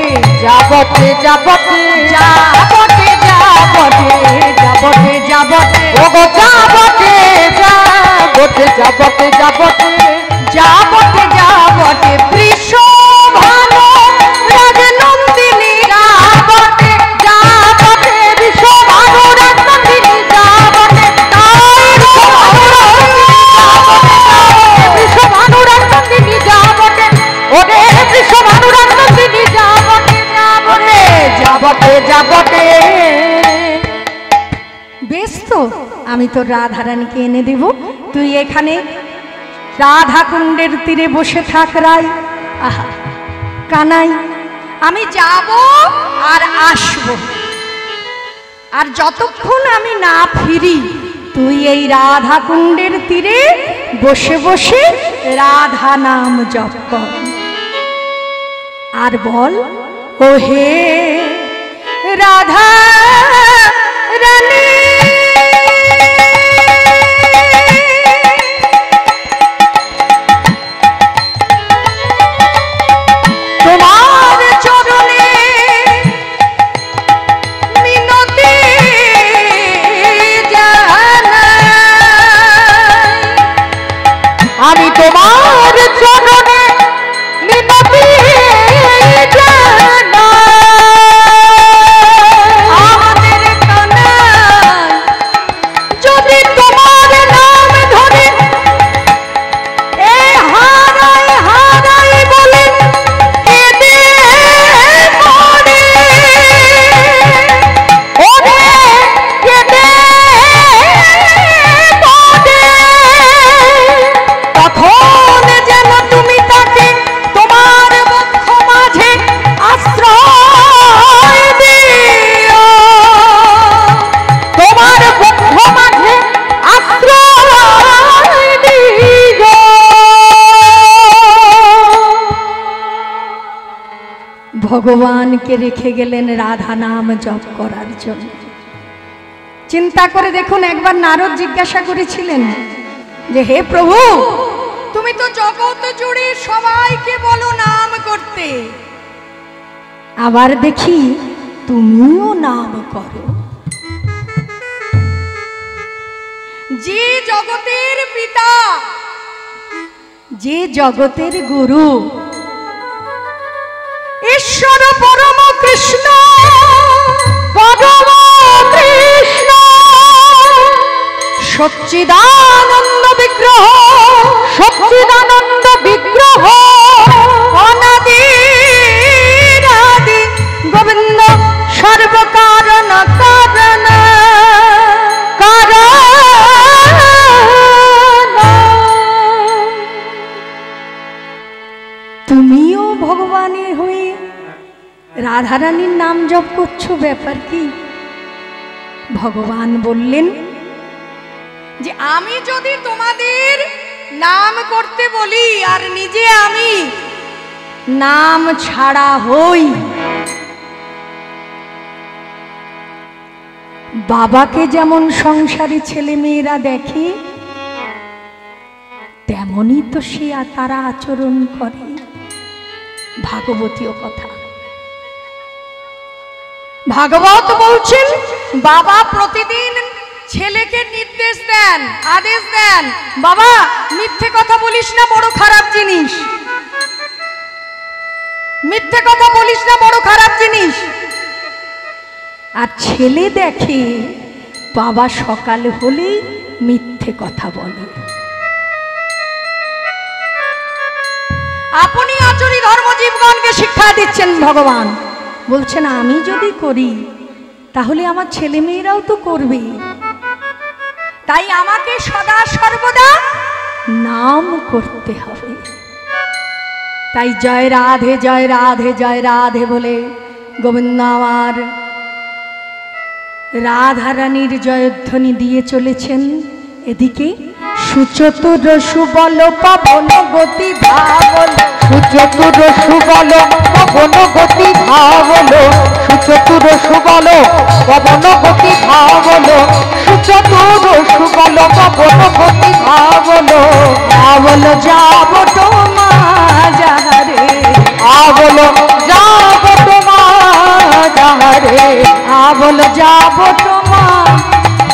যাবটে যাবটে যাবটে যাবটে যাবটে যাবটে ওগো যাবটে যাবটে যাবটে যাবটে যাবটে যাবটে বৃষভানু রাজনন্দিনী যাবটে যাবটে বিশ্বভানু রাজনন্দিনী যাবটে বিশ্বভানু রাজনন্দিনী যাবটে ওরে বিশ্বভানু রাজনন্দিনী যাবটে যাবটে যাবটে যাবটে। বেশ, তো আমি তোর রাধারানীকে এনে দেব। তুই এখানে রাধা কুণ্ডের তীরে বসে থাক রাই। আহা কানাই, আমি যাব আর আসব, আর যতক্ষণ আমি না ফিরি তুই এই রাধা কুণ্ডের তীরে বসে বসে রাধা নাম জপ কর আর বল, ও হে রাধা রানী তোমার চরণে মিনতি জানাই। আমি তোমার চরণে মিনতি জানাই। আমাদের কানাই যদি তোমার নাম ধরে এ হারাই হারাই বলে কেঁদে মরে, ওরে কেঁদে মরে, তখন যেন তুমি তাকে তোমার বক্ষ মাঝে আশ্রয় দিও। তোমার বক্ষ মাঝে আশ্রয় দিও। ভগবানকে রেখে গেলেন রাধা নাম জপ করার জন্য। চিন্তা করে দেখুন, একবার নারদ জিজ্ঞাসা করেছিলেন যে হে প্রভু, তুমি তো জগৎ জুড়ে সবাইকে বলো নাম করতে, আবার দেখি তুমিও নাম করো। যে জগতের পিতা, যে জগতের গুরু, ঈশ্বর পরম কৃষ্ণ, পরম কৃষ্ণ সচ্চিদানন্দ বিগ্রহ, সচ্চিদানন্দ বিগ্রহ অনাদি আদি গোবিন্দ সর্বকারণ কারণ কারণ তুমিও ভগবানের হয়ে রাধারানীর নাম জপ করছো, ব্যাপার কি? ভগবান বললেন যে আমি যদি তোমাদের নাম করতে বলি আর নিজে আমি নাম ছাড়া হই, বাবাকে যেমন সংসারী ছেলে মেয়েরা দেখে তেমনই তো সে তারা আচরণ করে। ভাগবতীয় কথা, ভাগবত বলছেন বাবা প্রতিদিন ছেলেকে নির্দেশ দেন, আদেশ দেন, বাবা মিথ্যে কথা বলিস না, বড় খারাপ জিনিস, মিথ্যে কথা বলিস না, বড় খারাপ জিনিস। আর ছেলে দেখে বাবা সকাল হলেই মিথ্যে কথা বলে। আপনি আচরি ধর্মজীবগণকে শিক্ষা দিচ্ছেন ভগবান, বলছেন আমি যদি করি তাহলে আমার ছেলে মেয়েরাও তো করবে, তাই আমাকে সদা সর্বদা নাম করতে হবে। তাই জয় রাধে জয় রাধে জয় রাধে বলে গোবিন্দ আমার রাধারানীর জয়ধ্বনি দিয়ে চলেছেন। এদিকে সুচতুর সুবল পাবন গতি ভাবল, সুচতুর সুবল পবন পবন গতি ভাবলো সুচতুর সুবল পবন গতি ভাবলো আবল যাব তোমা যাহারে আবল যাব তোমার যাহারে আবল যাব তোমা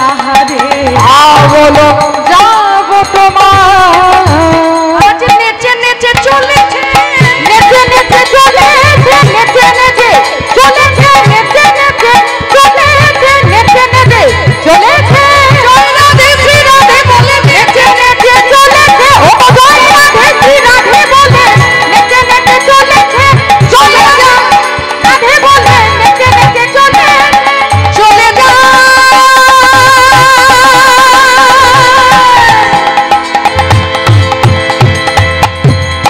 আহারে আবল যাব তোমার আজ নেচে নেচে চলেছে নেচে নেচে চলেছে নেচে নেচে চলেছে নেচে নেচে চলেছে নেচে নেচে চলেছে রাধে শ্রী রাধে বলে নেচে নেচে চলেছে ও জয় রাধে শ্রী রাধে বলে নেচে নেচে চলেছে চলে যা রাধে বলে নেচে নেচে চলে চলে যা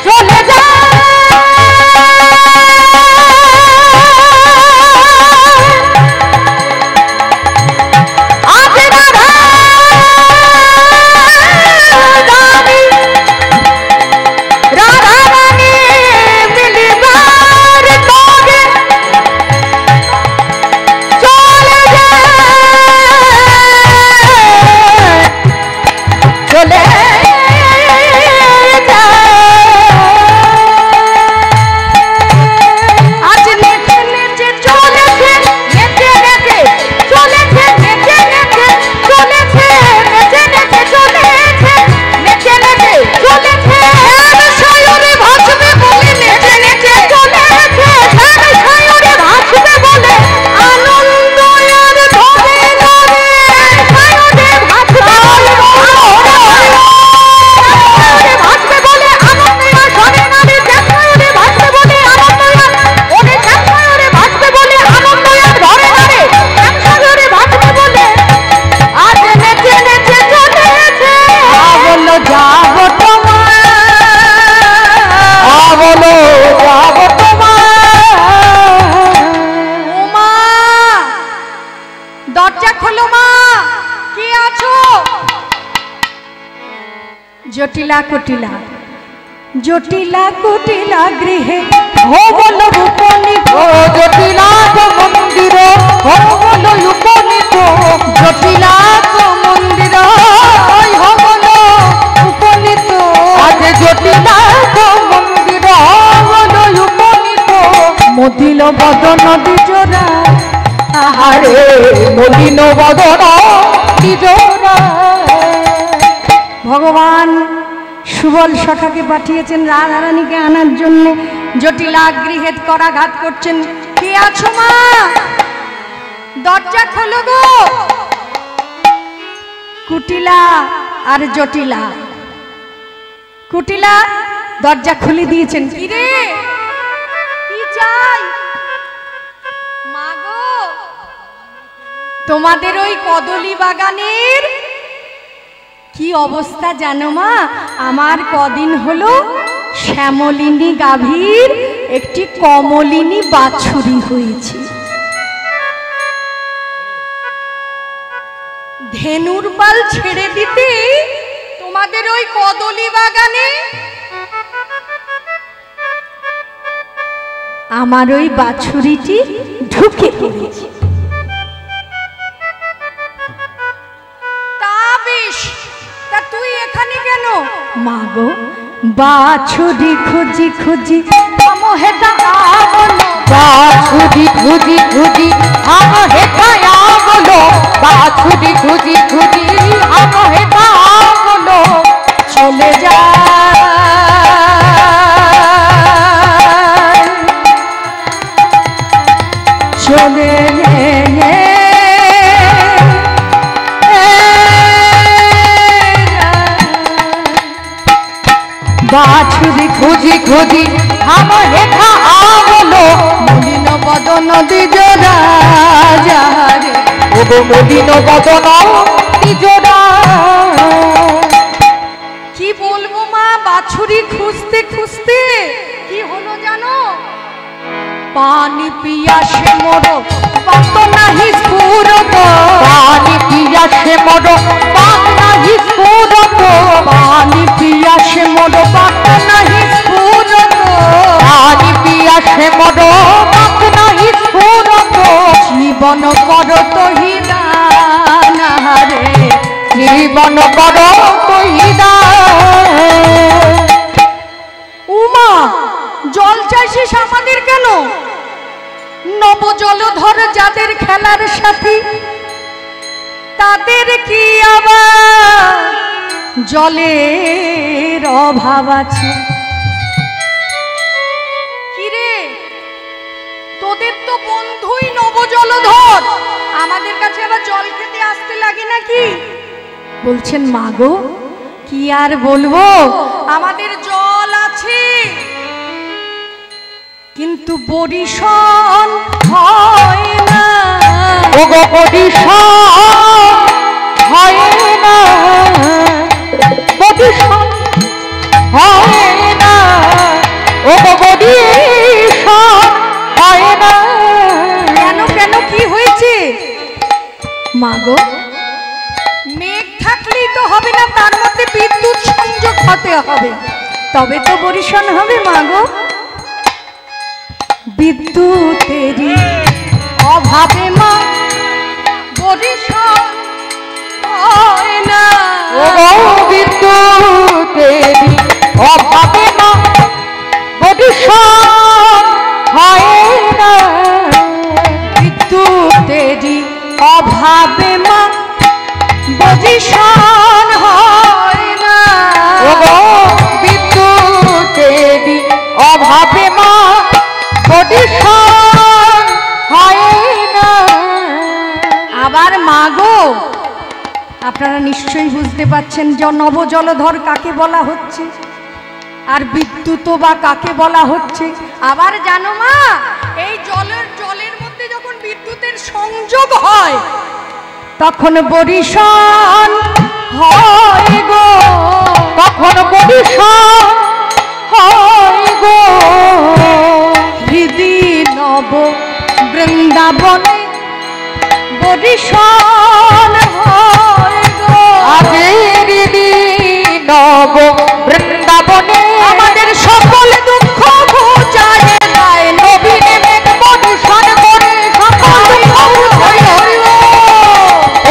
চলে যা আজ রাধা রানী রাধা রানী মিলিবার তোগে চলে যায় চলে আজ নেচে নেচে চলেছে নেচে নেচে চলেছে নেচে নেচে চলেছে নেচে নেচে চলেছে নেচে নেচে চলেছে সায়রে ভাসবে বলে নেচে নেচে চলেছে সায়রে ভাসবে বলে আনন্দ আর ধরে ধরে সায়রে ভাসবে সায়রে ভাসবে বলে আনন্দ আর ধরে ধরে সায়রে ভাসবে বলে আনন্দ আর ওরে সায়রে ভাসবে বলে আনন্দ আর ধরে ধরে সায়রে ভাসবে বলে আজ নেচে নেচে চলেছে আবল যাব তোমা আবলো যাব তোমার ওমা দরজা খোলো মা কে আছো জটিলা কুটিলা জটিলা কুটিলা গৃহে হবল রূপনিত ও জটিলাভ মন্দির হবল লুকনিত জটিলাক মন্দির হবল উপনীত আজ জটিলাভ মন্দির হবল লুকনিত মদিল বদন বিজোরা আহারে মলিন বদন নিজরা ভগবান সুবল সখাকে পাঠিয়েছেন রাধারানীকে আনার জন্য জটিলা গৃহে করাঘাত করছেন কে আছো মা দরজা খোলো গো কুটিলা আর জটিলা কুটিলা দরজা খুলে দিয়েছেন কি রে কি চাই মা গো তোমাদের ওই কদলী বাগানের কি অবস্থা জানো মা আমার কদিন হলো শ্যামলিনী গাভীর একটি কমলিনী বাছুরি হয়েছে ধেনুর পাল ছেড়ে দিতে তোমাদের ওই কদলী বাগানে আমার ওই বাছুরিটি ঢুকে পড়েছে তা বেশ তা তুই এখানে কেন মা গো বাছুরি খুঁজি খুঁজি হেটা বলো বাছুরি খুঁজি খুঁজি আম হেঠায়া বলো বাছুরি খুঁজি খুঁজি আম হেঠা বলো চলে যা চলে বাছুরি খুঁজি খুঁজি আম হেঠা বলো মলিন বদন বিজোরা যাহারে ওগো মলিন বদন নিজরা কি বলবো মা বাছুরি খুঁজতে খুঁজতে কি হলো জানো পানি পিয়াসে মরো পাত নাহি স্ফুরত পানি পিয়াসে মরো পাত নাহি স্ফুরত পানি পিয়াসে মরো পাত নাহি স্ফুরত পানি পিয়াসে মরো পাত নাহি স্ফুরত জীবন কর তহি দান রে, জীবন কর তহি দান। উমা জল চাইছিস আমাদের কেন? নব জলধর যাদের খেলার সাথী, তাদের কি আবার জলের অভাব আছে? কিরে তোদের তো বন্ধুই নব জলধর, আমাদের কাছে আবার জল খেতে আসতে লাগে নাকি? বলছেন মাগো কি আর বলবো, আমাদের জল আছে কিন্তু বরিশন হয় না। ওগো বরিশন হয় না, বরিশন হয় না, ওগো বরিশন হয় না। কেন কেন কি হয়েছে? মাগো মেঘ থাকলেই তো হবে না, তার মধ্যে বিদ্যুৎ সংযোগ হতে হবে, তবে তো বরিশন হবে। মাগো বিদ্যুতেরই অভাবে মা বরিশন হয় না। ওগো বিদ্যুতেরই অভাবে মা বরিশন হয় না, বিদ্যুতেরই অভাবে মা বরিশন হয় না। ওগো বিদ্যুতেরই অভাবে মা বরিশন হয় না। আবার মাগো আপনারা নিশ্চয়ই বুঝতে পাচ্ছেন যে নবজলধর কাকে বলা হচ্ছে, আর বিদ্যুৎ বা কাকে বলা হচ্ছে। আবার জানো মা, এই জলের মধ্যে যখন বিদ্যুতের সংযোগ হয় তখন বরিশন হয় গো, তখন বরিশন হয় গো। হৃদি নব বৃন্দাবনে বরিশন হয় গো। আগের দিন নব বৃন্দাবনে আমাদের সকল দুঃখ ঘুচায় দেয় নবীন মেঘ বর্ষণ করে, সকল দুঃখ ঘুচায়।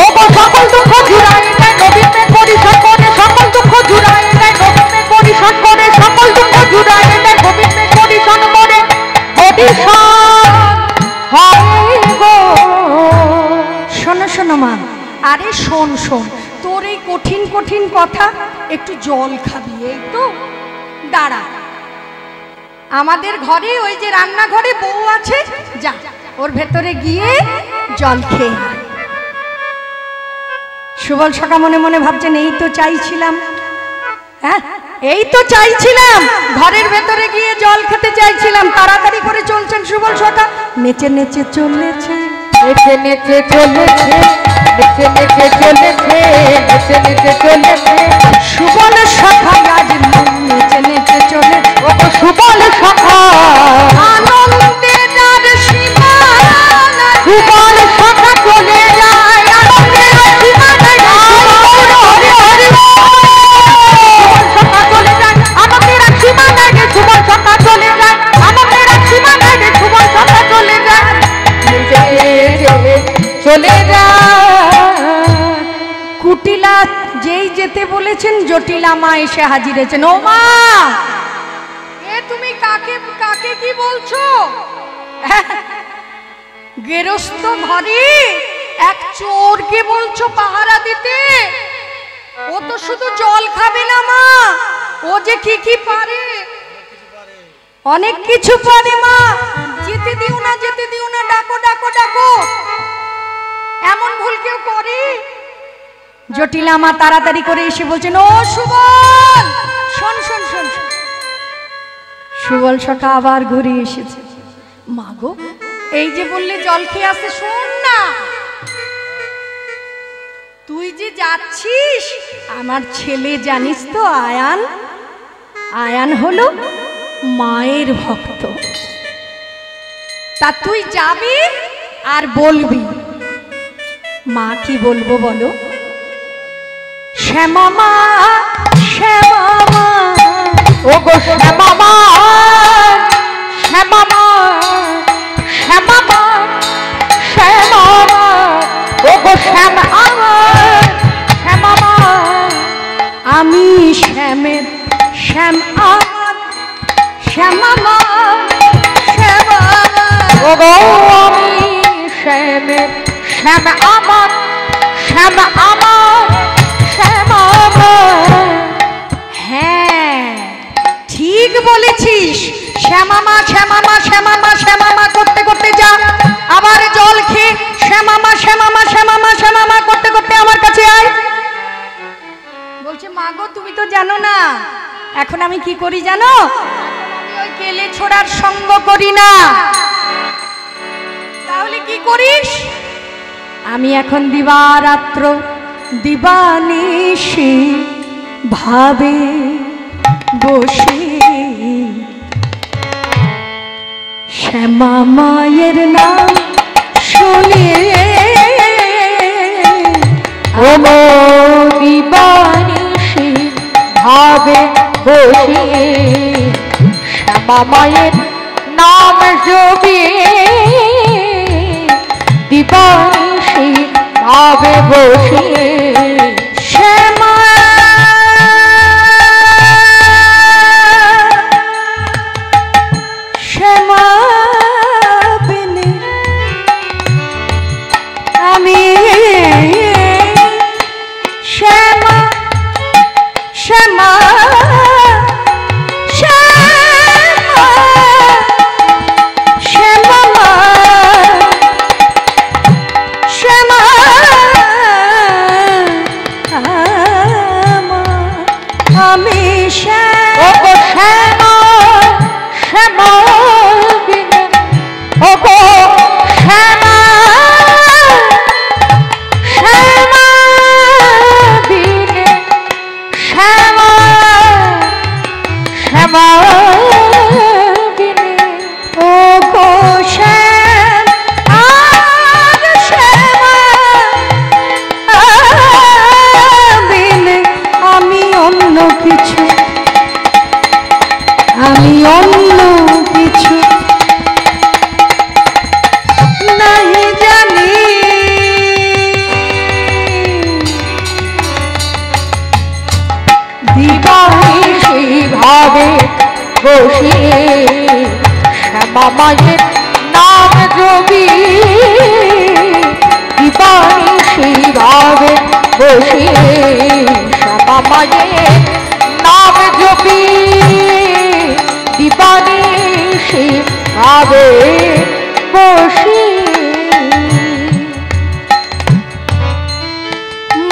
ওগো সকল দুঃখ জুড়াই দেয় নবীন মেঘ পরিশোধ করে, সকল দুঃখ জুড়াই দেয় নবীন মেঘ পরিশোধ করে, সকল দুঃখ জুড়াই দেয় নবীন মেঘ পরিশোধ করে। বরিশন হয় গো। শোনো শোনো মা, আরে শোন শোন, তোর এই কঠিন কঠিন কথা, একটু জল খাবি। এই তো দাঁড়া, আমাদের ঘরে ওই যে রান্নাঘরে বউ আছে, যা ওর ভেতরে গিয়ে জল খেয়ে আয়। সুবল সখা মনে মনে ভাবছেন এই তো চাইছিলাম, হ্যাঁ এই তো চাইছিলাম, ঘরের ভেতরে গিয়ে জল খেতে চাইছিলাম। তাড়াতাড়ি করে চলছেন সুবল সখা, নেচে নেচে চলেছে, নেচে নেচে চলেছে, নেচে নেচে চলেছে, নেচে নেচে চলেছে। সুবল সখা আজ নেচে নেচে চলে। ওগো সুবল সখা আনন্দের আর সীমা নাই, সুবল সখা চলে যায়, আনন্দের সীমা নাই। হরি হরি সুবল সখা চলে যায়, আনন্দের সীমা নাই। সুবল সখা চলে যায়, আনন্দের সীমা নাই। সুবল সখা চলে যায়, চলে যায়। কুটিলা যেই যেতে বলেছেন জটিলা মা এসে হাজির হয়েছেন। ও মা, এ তুমি কাকে কাকে কি বলছো? গেরস্ত ঘরে এক চোরকে বলছো পাহারা দিতে? ও তো শুধু জল খাবে না মা, ও যে কি কি পারে, অনেক কিছু পারে মা। যেতে দিও না, যেতে দিও না, ডাকো ডাকো ডাকো। এমন ভুল কেউ করে? জটিলা মা তাড়াতাড়ি করে এসে বলছেন, ও সুবল, শোন শোন শোন শোন। সুবল সখা আবার ঘুরে এসেছে। মা গো, এই যে বললে জল খেয়ে আসতে, শোন না, তুই যে যাচ্ছিস, আমার ছেলে জানিস তো আয়ান, আয়ান হলো মায়ের ভক্ত। তা তুই যাবি আর বলবি। মা কি বলবো বলো? শ্যামা মা, শ্যামা মা, ওগো শ্যামা মা, শ্যামা মা, শ্যামা মা, শ্যামা মা। ওগো আমি শ্যামের শ্যাম আমার শ্যাম আমার শ্যাম আমার। হ্যাঁ ঠিক বলেছিস, শ্যামামা শ্যামামা শ্যামামা শ্যামামা করতে করতে যা, আবার জল খেয়ে শ্যামামা শ্যামামা শ্যামামা শ্যামামা করতে করতে আমার কাছে আয়। বলছে মা গো তুমি তো জানো না এখন আমি কি করি জানো, আমি ওই কেলে ছোড়ার সঙ্গ করি না। তাহলে কি করিস? আমি এখন দিবারাত্র দিবানিশি ভাবে বসে শ্যামা মায়ের নাম শুনে ওগো দিবানিশি ভাবে বসে শ্যামা মায়ের নাম জপি দিবানিশি ভাবে বসে শ্যামা শ্যামা বিনে আমি শ্যামা শ্যামা শ্যামা শ্যামা শ্যামা আমি ওগো শ্যামা শ্যামা বিনে ওগো শ্যামা শ্যামা বিনে শ্যামা শ্যামা বিনে ও গো শ্যাম আর শ্যামা বিনে আমি অন্য কিছু, আমি অন্য কিছু নাই জানি। দিবানিশি ভাবে বসে শ্যামা মায়ের নাম জপি দিবানিশি ভাবে বসে শ্যামা মায়ের নাম জপি দিবানিশি ভাবে বসে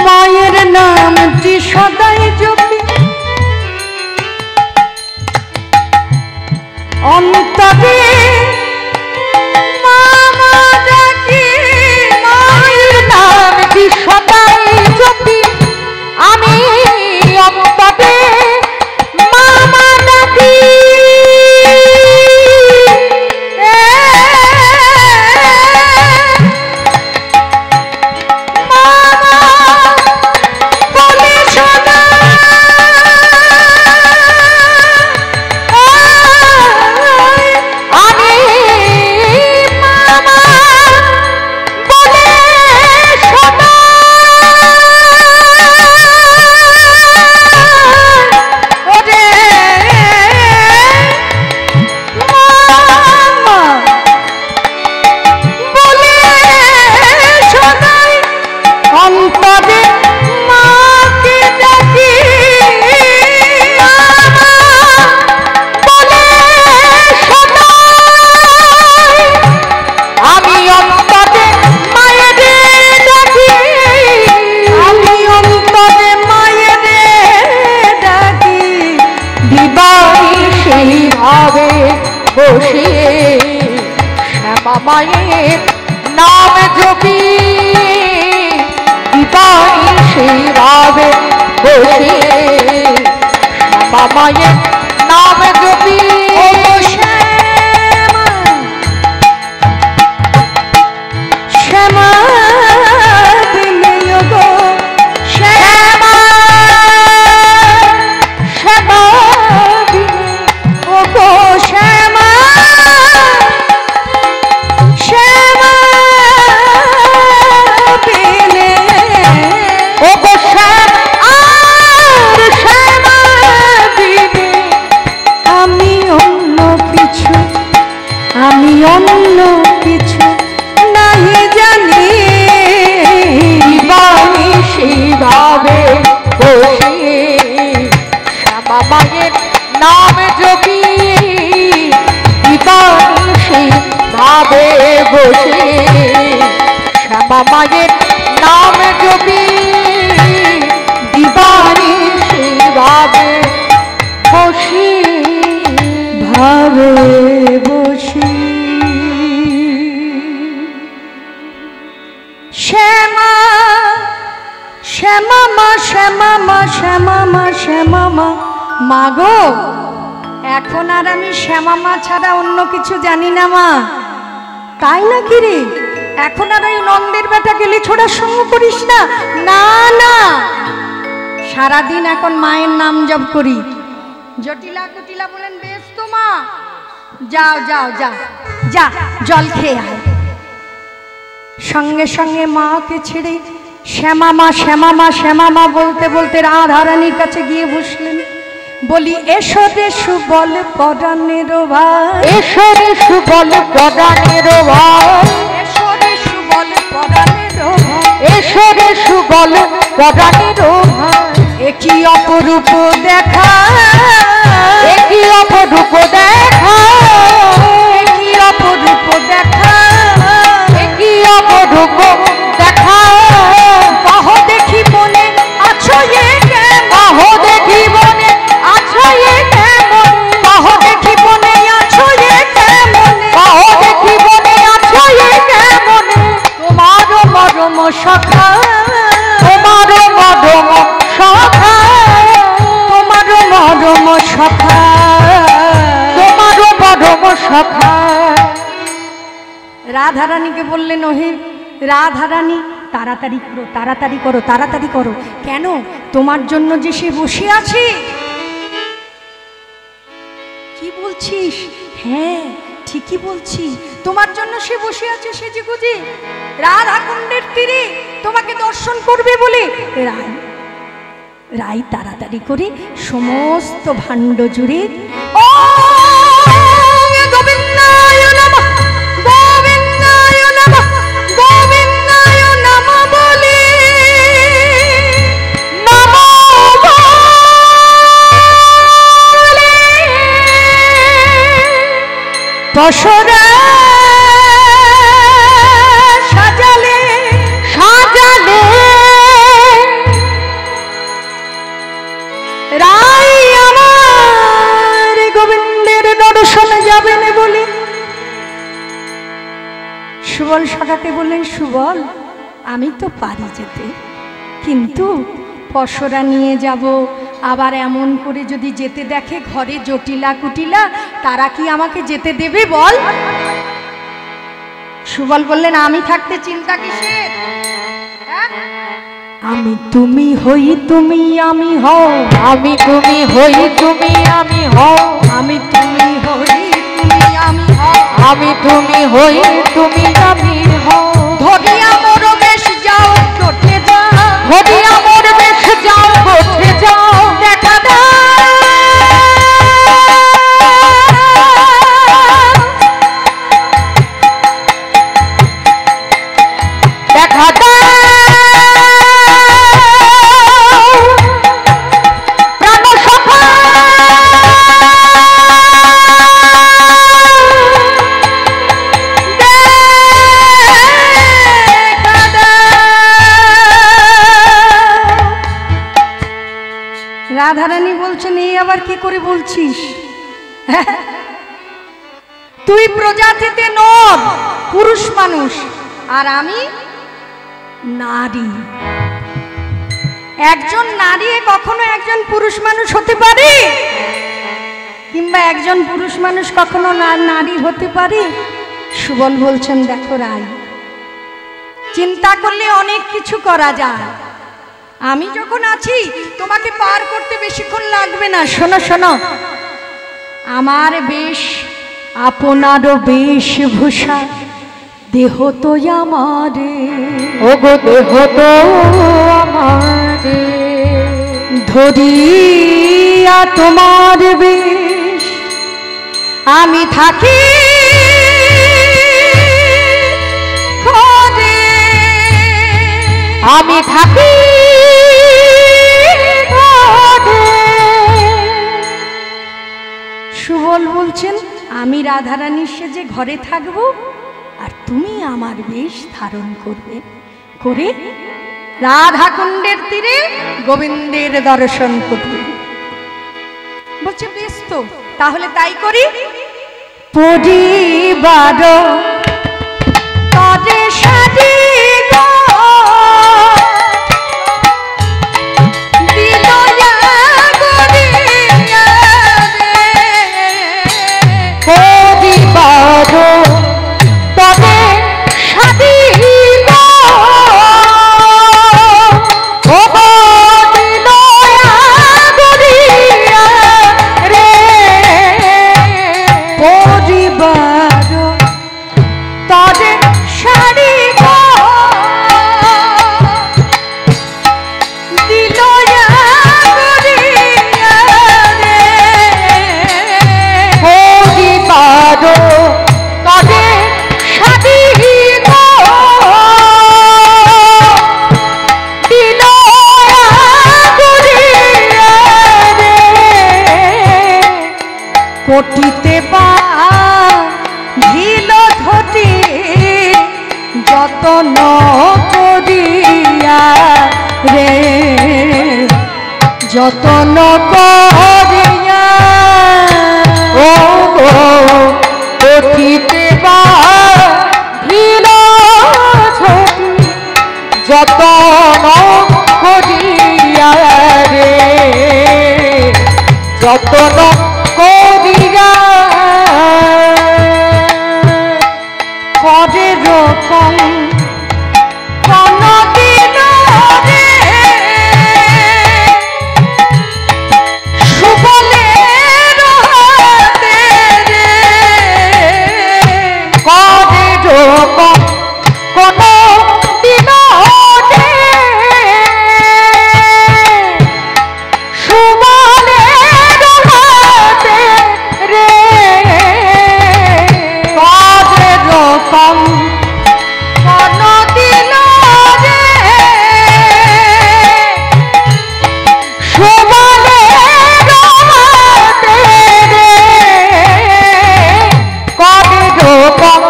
মায়ের নামটি সদাই জপি অন্তরে মামা ডাকি, মায়ের নামটি সদাই জপি আমি অন্তরে মামা ডাকি মামা বলে শোনা আমি মামা বলে শোনা ওরে মামা বলে শোনাই অন্তরে মাকে ডাকি, মামা বলে শোনাই আমি অন্তরে মায়ের ডাকি আমি অন্তরে মায়ের ডাকি দিবানিশি ভাবে বসে শ্যামা মায়ের নাম জপি দিবানিশি ভাবে বসে শ্যামা মায়ের নাম জপি ও শ্যামা শ্যামা বিনে গো শ্যামা শ্যামা বিনে ও গো শ্যামা শ্যামা বিনে ওগো শ্যাম আর শ্যামা বিনে আমি অন্য কিছু নাহি জানি, দিবানিশি ভাবে বসে শ্যামা মায়ের নাম জপি, দিবানিশি ভাবে বসে শ্যামা মায়ের নাম জপি, দিবানিশি ভাবে বসে ভাবে বসি। শ্যামা শ্যামা মা, শ্যামা মা, শ্যামা মা, শ্যামা মা। মা গো, এখন আর আমি শ্যামা মা ছাড়া অন্য কিছু জানি না মা। তাই নাকি রে? এখন আর ওই নন্দের বেটা গেলি ছোড়ার সঙ্গ করিস না? না না, সারাদিন এখন মায়ের নাম জপ করি। জটিলা কুটিলা বলেন বেশ তো মা, যাও যাও যাও, যা জল খেয়ে আয়। সঙ্গে সঙ্গে মাকে ছেড়ে শ্যামা মা, শ্যামা মা, শ্যামা মা বলতে বলতে রাধারানীর কাছে গিয়ে বসলেন। বলি এসো রে সুবল পরাণের ভাই, এসো রে সুবল পরাণের ভাই, এসো রে সুবল পরাণের ভাই, এসো রে সুবল পরাণের ভাই। একই অপরূপ দেখা, একই অপরূপ দেখা, একই অপরূপ দেখা, একই অপরূপ দেখা। কহ দেখি মনে আছো এ কেমন, কহ দেখি মনে আছো এ কেমন, কহ দেখি মনে আছো এ কেমন, কহ দেখি মনে আছো এ কেমন। তোমার মরম সখা, তোমার মরম সখা, তোমার মরম সখা, তোমার মরম সখা। রাধারানীকে বললেন ওহে রাধারানী, তাড়াতাড়ি করো, তাড়াতাড়ি করো, তাড়াতাড়ি করো। কেন? তোমার জন্য যে সে বসে আছে। কি বলছিস? হ্যাঁ ঠিকই বলছি, তোমার জন্য সে বসে আছে সেজে গুজে রাধা কুণ্ডের তীরে তোমাকে দর্শন করবে বলে। রায় রায় তাড়াতাড়ি করে সমস্ত ভাণ্ড জুড়ে ও গোবিন্দায় নমঃ, গোবিন্দায় নমঃ, গোবিন্দায় নমঃ বলে নমো বলে দশরা সাজালে সাজালে রাই আমার গোবিন্দের দর্শনে যাবেন বলে সুবল সখাকে বললেন, সুবল আমি তো পারি যেতে, কিন্তু পশরা নিয়ে যাব, আবার এমন করে যদি যেতে দেখে ঘরে জটিলা কুটিলা, তারা কি আমাকে যেতে দেবে বল? সুবল বললেন, আমি থাকতে চিন্তা কিসের? হ্যাঁ? আমি তুমি হই তুমি আমি হও, আমি তুমি হই তুমি আমি হও, আমি তুমি হই তুমি আমি হও, আমি তুমি হই তুমি আমি হও। ধরিয়া মোর বেশ যাও কোটে যাও, ধরিয়া মোর বেশ যাও কোঠে যাও, দেখা দাও দেখা দাও প্রাণ সখা। রাধারানী বলছেন, এই আবার কি করে বলছিস? তুই প্রজাতিতে নর, পুরুষ মানুষ, আর আমি নারী। একজন নারী কখনো একজন পুরুষ মানুষ হতে পারে? কিংবা একজন পুরুষ মানুষ কখনো নারী হতে পারে? সুবল বলছেন, দেখো রায়, চিন্তা করলে অনেক কিছু করা যায়। আমি যখন আছি তোমাকে পার করতে বেশিক্ষণ লাগবে না। শোনো শোনো, আমার বেশ আপনারও বেশভূষা, দেহ তো আমারে, ওগো দেহ তো আমারে, ধরিয়া তোমার বেশ আমি থাকি আমি থাকি সুবল বলছেন আমি রাধারানীর সেজে ঘরে থাকবো আর তুমি আমার বেশ ধারণ করবে, করে রাধা কুণ্ডের তীরে গোবিন্দের দর্শন করবে। বলছে বেশ তো, তাহলে তাই করি। পরিবার তরে সাজি কোটিতে বা ঢিল ধটি যতন করিয়া রে, যতন করিয়া ও কোটিতে বা ঢিল ধটি যতন করিয়া রে, যতন করিয়া পরে রকম কোনদিন রে সুবলের হাতে রে, করে রকম কোনদিন রে সুবলের হাতে রে, পরে রকম কোনদিন রে সুবলের হাতে রে, করে রকম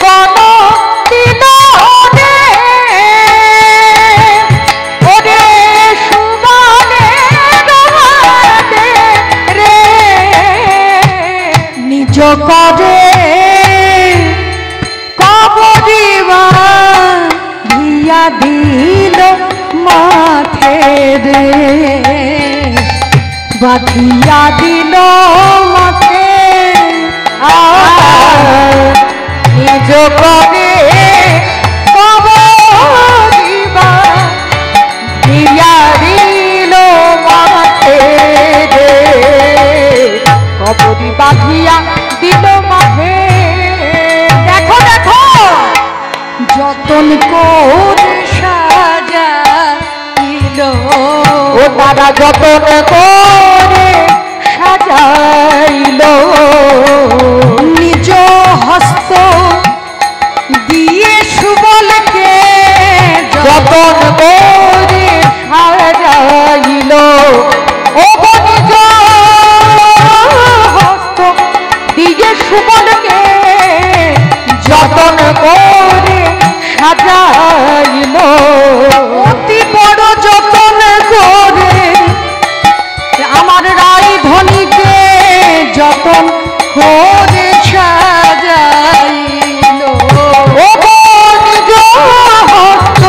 কোনদিন রে ওরে সুবলের হাতে রে, নিজ করে কবরিবা দিয়া দিল মাঠে রে, বাঁধিয়া দিল মাঠে নিজ করে কবরিবা দিয়া দিল মাঠে রে, কবরি বাঁধিয়া দিল মাঠে। দেখো দেখো যতন করে সাজাইল, ও তারা যতন করে সাজাইল, নিজ হস্ত দিয়ে সুবলকে যতন করে সাজাইল, ও নিজ হস্ত দিয়ে সুবলকে যতন করে সাজাইল, অতি বড় যতন করে আমার রাই ধনীকে যতন করে সাজাইল, ও নিজ হস্ত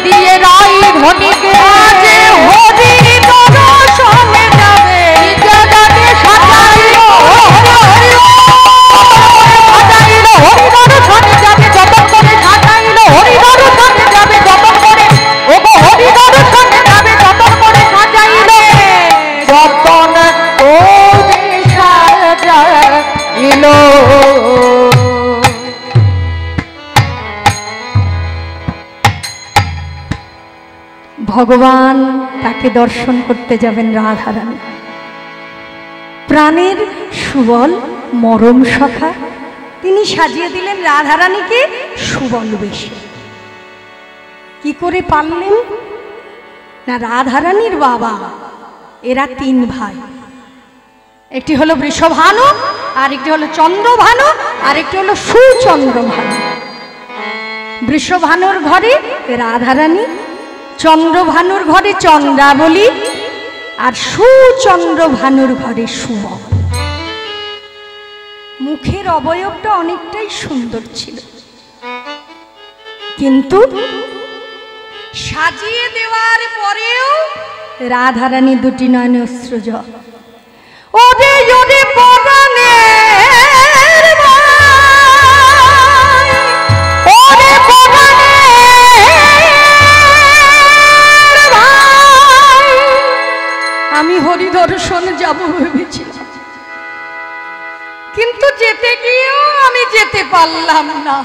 দিয়ে রাই ধনীকে আজ হরি দর্শনে যাবে নিজাদাতে সাজাইল, সাজাইল হরি দর্শনে যাবে যতন করে সাজাইল, হরি দর্শনে যাবে যতন করে, ও হরি দর্শনে যাবে যতন করে সাজাইল, যতন করে সাজাইল। ভগবান তাকে দর্শন করতে যাবেন রাধারানী, প্রাণের সুবল মরম সখা, তিনি সাজিয়ে দিলেন রাধারানীকে সুবল বেশে। কি করে পারলেন? না, রাধারানীর বাবা এরা 3 ভাই। একটি হলো বৃষভানু, আরেকটি হলো চন্দ্রভানু, আরেকটি হলো সুচন্দ্রভানু। বৃষভানুর ঘরে রাধারানী, চন্দ্রভানুর ঘরে চন্দ্রাবলী, আর সুচন্দ্রভানুর ঘরে সুবল। মুখের অবয়বটা অনেকটাই সুন্দর ছিল, কিন্তু সাজিয়ে দেওয়ার পরেও রাধারানী দুটি নয়নে অশ্রুজল। ওরে ওরে পরাণের ভাই, ওরে পরাণের ভাই, আমি হরিদর্শন যাব ভেবেছিলাম, কিন্তু যেতে গিয়েও আমি যেতে পারলাম না।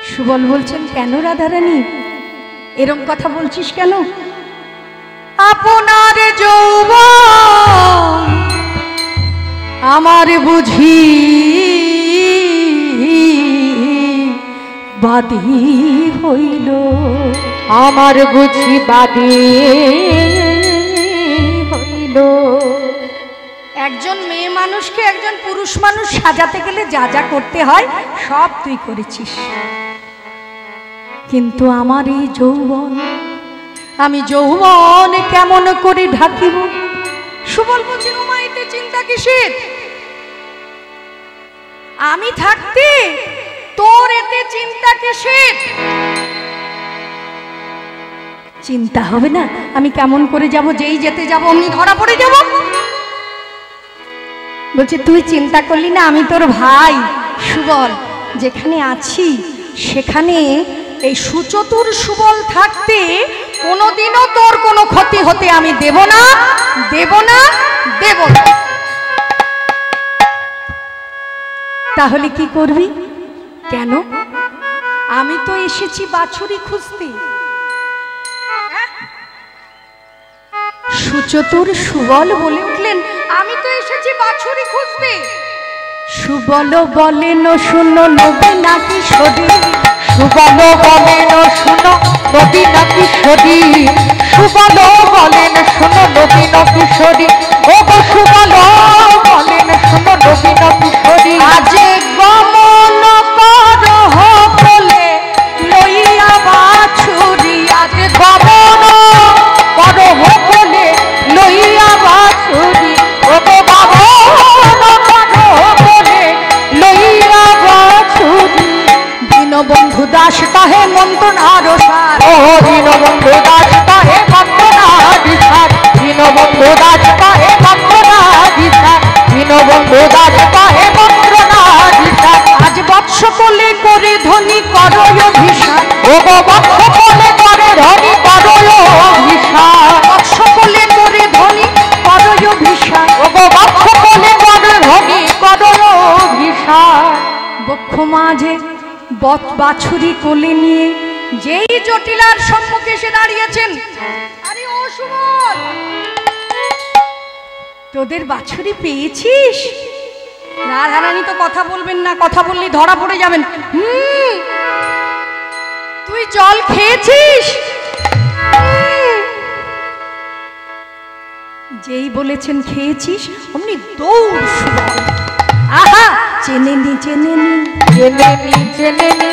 সুবল বলছেন, কেন রাধারানী এরকম কথা বলছিস কেন? আপনার যৌবন আমার বুঝি বাদী হইল, আমার বুঝি বাদী হইল। একজন মেয়ে মানুষকে একজন পুরুষ মানুষ সাজাতে গেলে যা যা করতে হয় সব তুই করেছিস, কিন্তু আমার এই যৌবন, আমি যৌবন কেমন করে ঢাকিব? সুবল বলছেন, ওমা এতে চিন্তা কিসের? আমি থাকতে তোর এতে চিন্তা কিসের? চিন্তা হবে না? আমি কেমন করে যাব? যেই যেতে যাব অমনি ধরা পড়ে যাব। বলছে, তুই চিন্তা করলি না, আমি তোর ভাই সুবল, যেখানে আছি সেখানে এই সুচতুর সুবল থাকতে কোনোদিনও তোর কোনো ক্ষতি হতে আমি দেব না, দেব না, দেব না। তাহলে কি করবি? কেন? আমি তো এসেছি বাছুরি খুঁজতে। সুচতুর সুবল বলে উঠলেন, আমি তো এসেছি বাছুরি খুঁজতে। সুবল বলেন, শুনো নবী নাকি সদী, সুবল বলেন শুনো নবী নাকি সদী, সুবল বলেন শুনো নবী নাকি সদী, ও গো সুবল বলেন শুনো নবী নাকি সদী। আজ গমন করহ বলে লইয়া বাছুরি, আজ গমন করহ বলে লইয়া বাছুরি, ও গো গমন করহ বলে লইয়া বাছুরি। দীনবন্ধু দাস তাহে মন্ত্রণার সার, ও দীনবন্ধু দাস তাহে মন্ত্রণার সার, দীনবন্ধু দাস তাহে মন্ত্রণার সার, দীনবন্ধু দাস তাহে মন্ত্রণার সার। আজ বৎস কোলে করে ধনী করয় অভিষার, ও গো বৎস কোলে করে ধনী করয় অভিষার, বৎস কোলে করে ধনী করয় অভিষার, ও গো বৎস কোলে করে ধনী করয় অভিষার। বক্ষ মাঝে বাছুরি কোলে নিয়ে যেই জটিলার সম্মুখে এসে দাঁড়িয়েছেন, আরে ও সুবল, তোদের বাছুরি পেয়েছিস? রাধারানী তো কথা বলবেন না, কথা বললে ধরা পড়ে যাবেন। তুই জল খেয়েছিস? যেই বলেছেন খেয়েছিস, অমনি দৌড় সুবল, আহা চেনে নি, চেনে নি, চেনে নি, চেনে নি,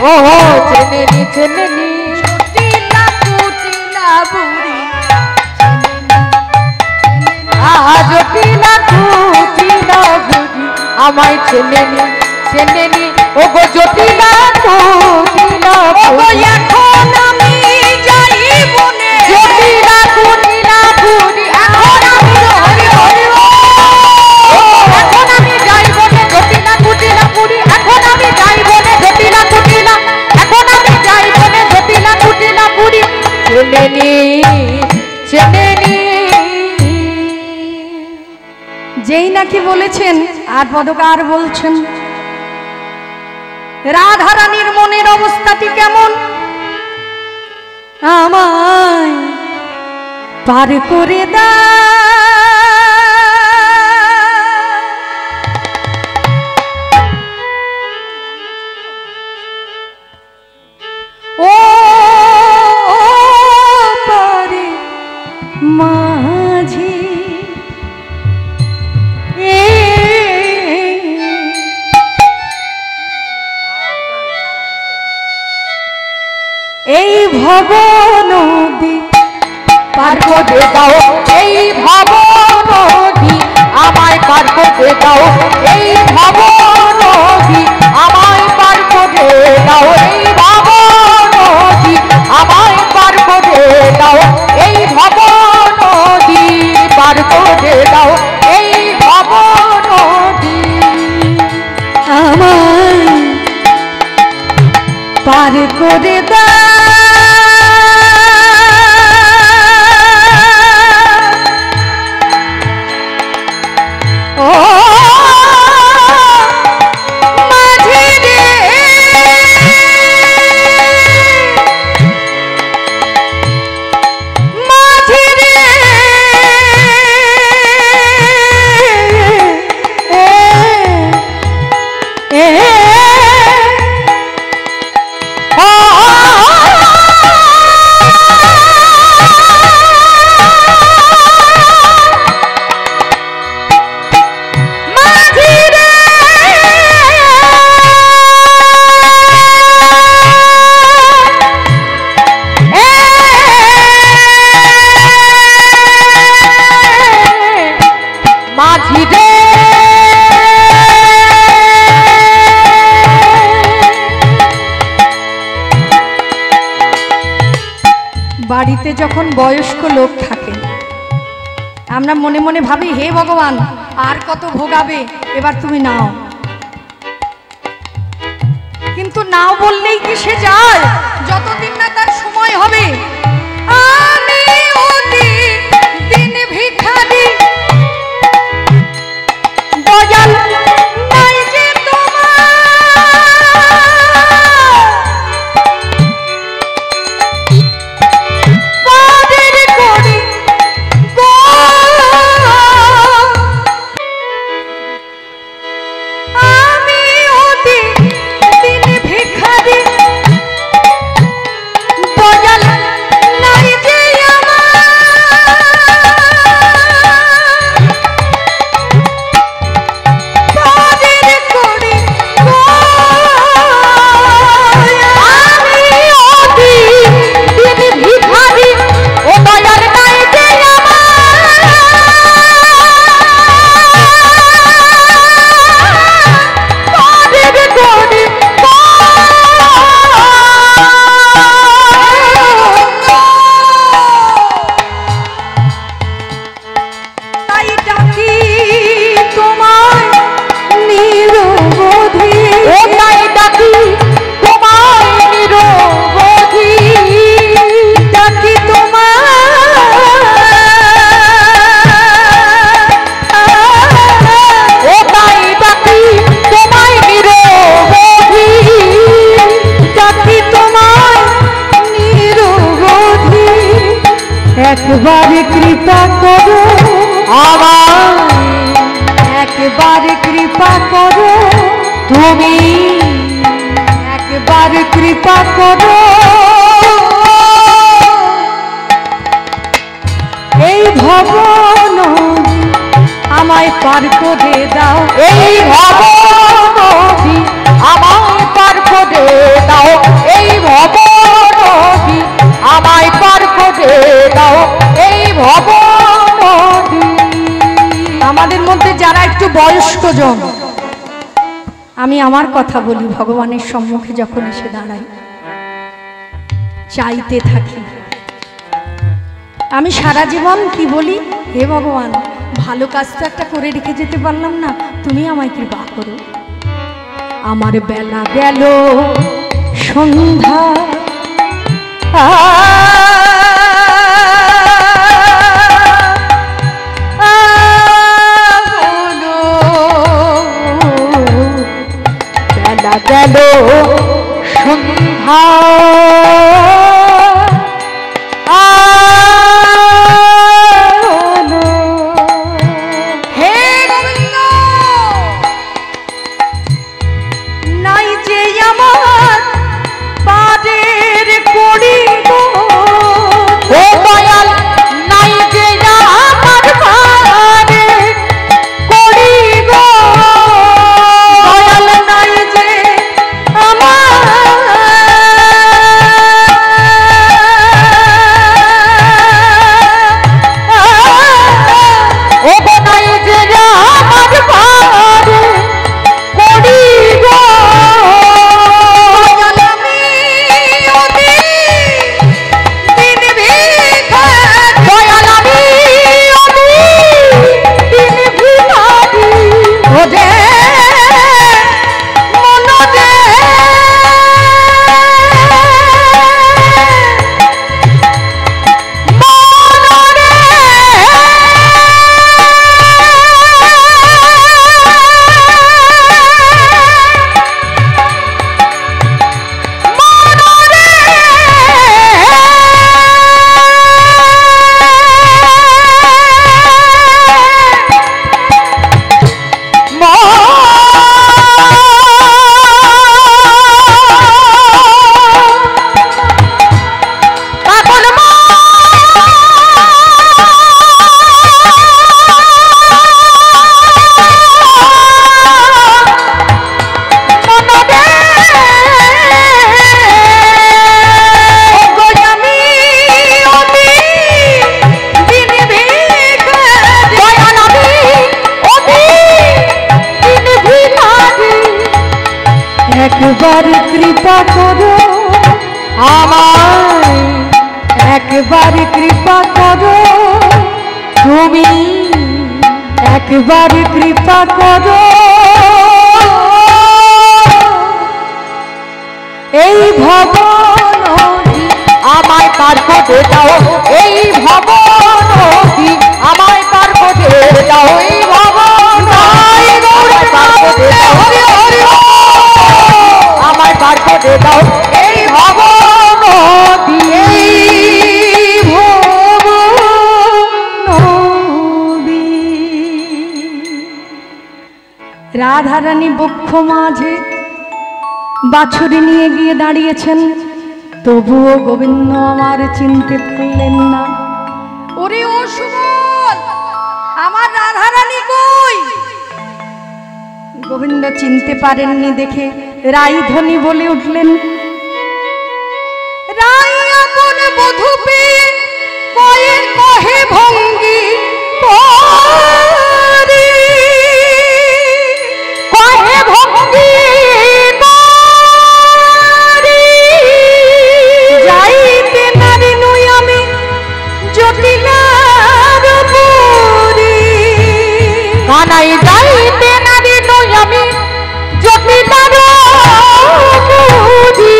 ও চেনে নি, চেনে নি। জটিলা কুটিলা বুড়ি, জটিলা কুটিলা বুড়ি আমায় চেনে নি, চেনে নি, ও গো জটিলা কুটিলা বুড়ি। এখন আমি যাই বনে, জটিলা কুটিলা বুড়ি, এখন আমি হরি হরি এখন আমি যাই বনে জটিলা কুটিলা বুড়ি, এখন আমি যাই বনে জটিলা কুটিলা, এখন আমি যাই বনে জটিলা কুটিলা বুড়ি। চেনে নি, চেনে নি। যেই নাকি বলেছেন আর পদকার বলছেন, রাধারানীর মনের অবস্থাটি কেমন? আমায় পার করে দা, ভব নদী পার করে দাও এই ভব নদী আমায় পার করে দাও এই ভব নদী আমায় পার করে দাও এই ভব নদী আমায় পার করে দাও এই ভব নদী পার করে দাও এই ভব নদী আমায় পার করে দাও বাড়িতে যখন বয়স্ক লোক থাকে আমরা মনে মনে ভাবি হে ভগবান আর কত ভোগাবে, এবার তুমি নাও। কিন্তু নাও বললেই কি সে যায়? যতদিন না তার সময় হবে। আমি অতি দিন ভিখারি দয়াল নাই যে একবার কৃপা করো আমার, একবার কৃপা করো তুমি, একবার কৃপা করো এই ভব নদী আমায় পার করে দাও, এই ভব নদী আমায় পার করে দাও, এই ভব নদী আমায় পার করে দাও, এই ভব নদী। আমাদের মধ্যে যারা একটু বয়স্ক জন, আমি আমার কথা বলি, ভগবানের সম্মুখে যখন এসে দাঁড়াই চাইতে থাকি। আমি সারা জীবন কি বলি, হে ভগবান ভালো কাজ তো একটা করে রেখে যেতে পারলাম না, তুমি আমায় কৃপা করো। আমার বেলা গেল সন্ধ্যা, বেলা গেল সন্ধ্যা, একবার কৃপা করো আমায়, একবার কৃপা করো তুমি, একবার কৃপা করো এই ভব নদী আমায় পার করে দাও, এই ভব নদী আমায় পার করে দাও, এই ভব নদী পার করে দাও, আমায় পার করে দাও, এই ভব নদী, এই ভব নদী। রাধারানী বক্ষ মাঝে বাছুরি নিয়ে গিয়ে দাঁড়িয়েছেন, তবুও গোবিন্দ আমার চিনতে পারলেন না। ওরে ও সুবল, আমার রাধারানী কই? গোবিন্দ চিনতে পারেননি দেখে রাইধনী বলে উঠলেন, রাই আপন বধূ পেয়ে কয়ে কহে ভঙ্গি পরি, কহে ভঙ্গি পরি, যাইতে নারি নই আমি জটিলার পুরী। কানাই যাইতে নারি নই আমি জটিলার পুরী।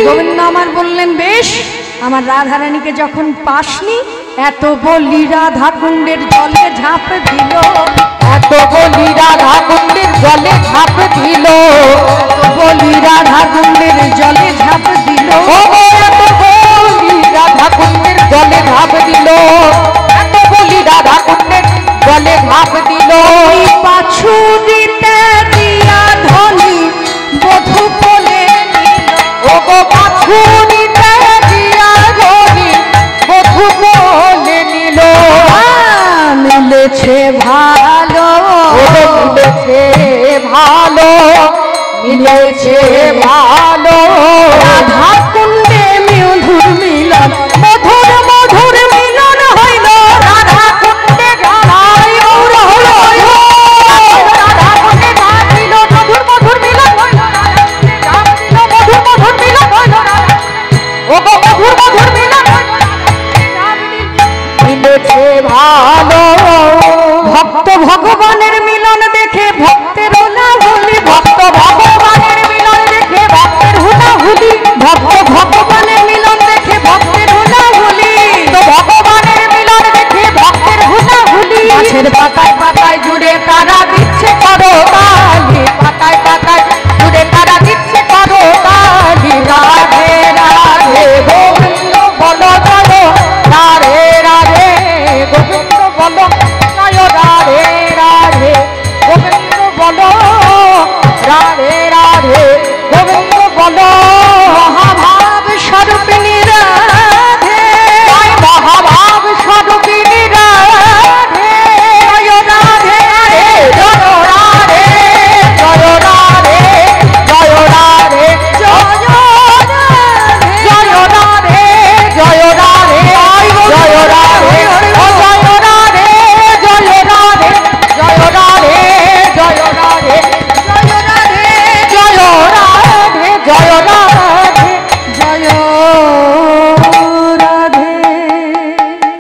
গোবিন্দ আমার বললেন, বেশ, আমার রাধারানীকে যখন পাসনি, এত বলি রাধা কুণ্ডের জলে ঝাঁপ দিল, এত বলি রাধা কুণ্ডের জলে ঝাঁপ দিল, বলি রাধা কুণ্ডের জলে ঝাঁপ দিল, ও এত বলি রাধা কুণ্ডের জলে ঝাঁপ দিল, এত বলি রাধা কুণ্ডের জলে ঝাঁপ দিল। ওই বাছুরিতে দিয়া ধনী বধূ কোলে নিল, ও গো বাছুরিতে দিয়া ধনী বধূ কোলে নিল। মিলেছে ভালো, ও মিলেছে ভালো, মিলেছে ভালো,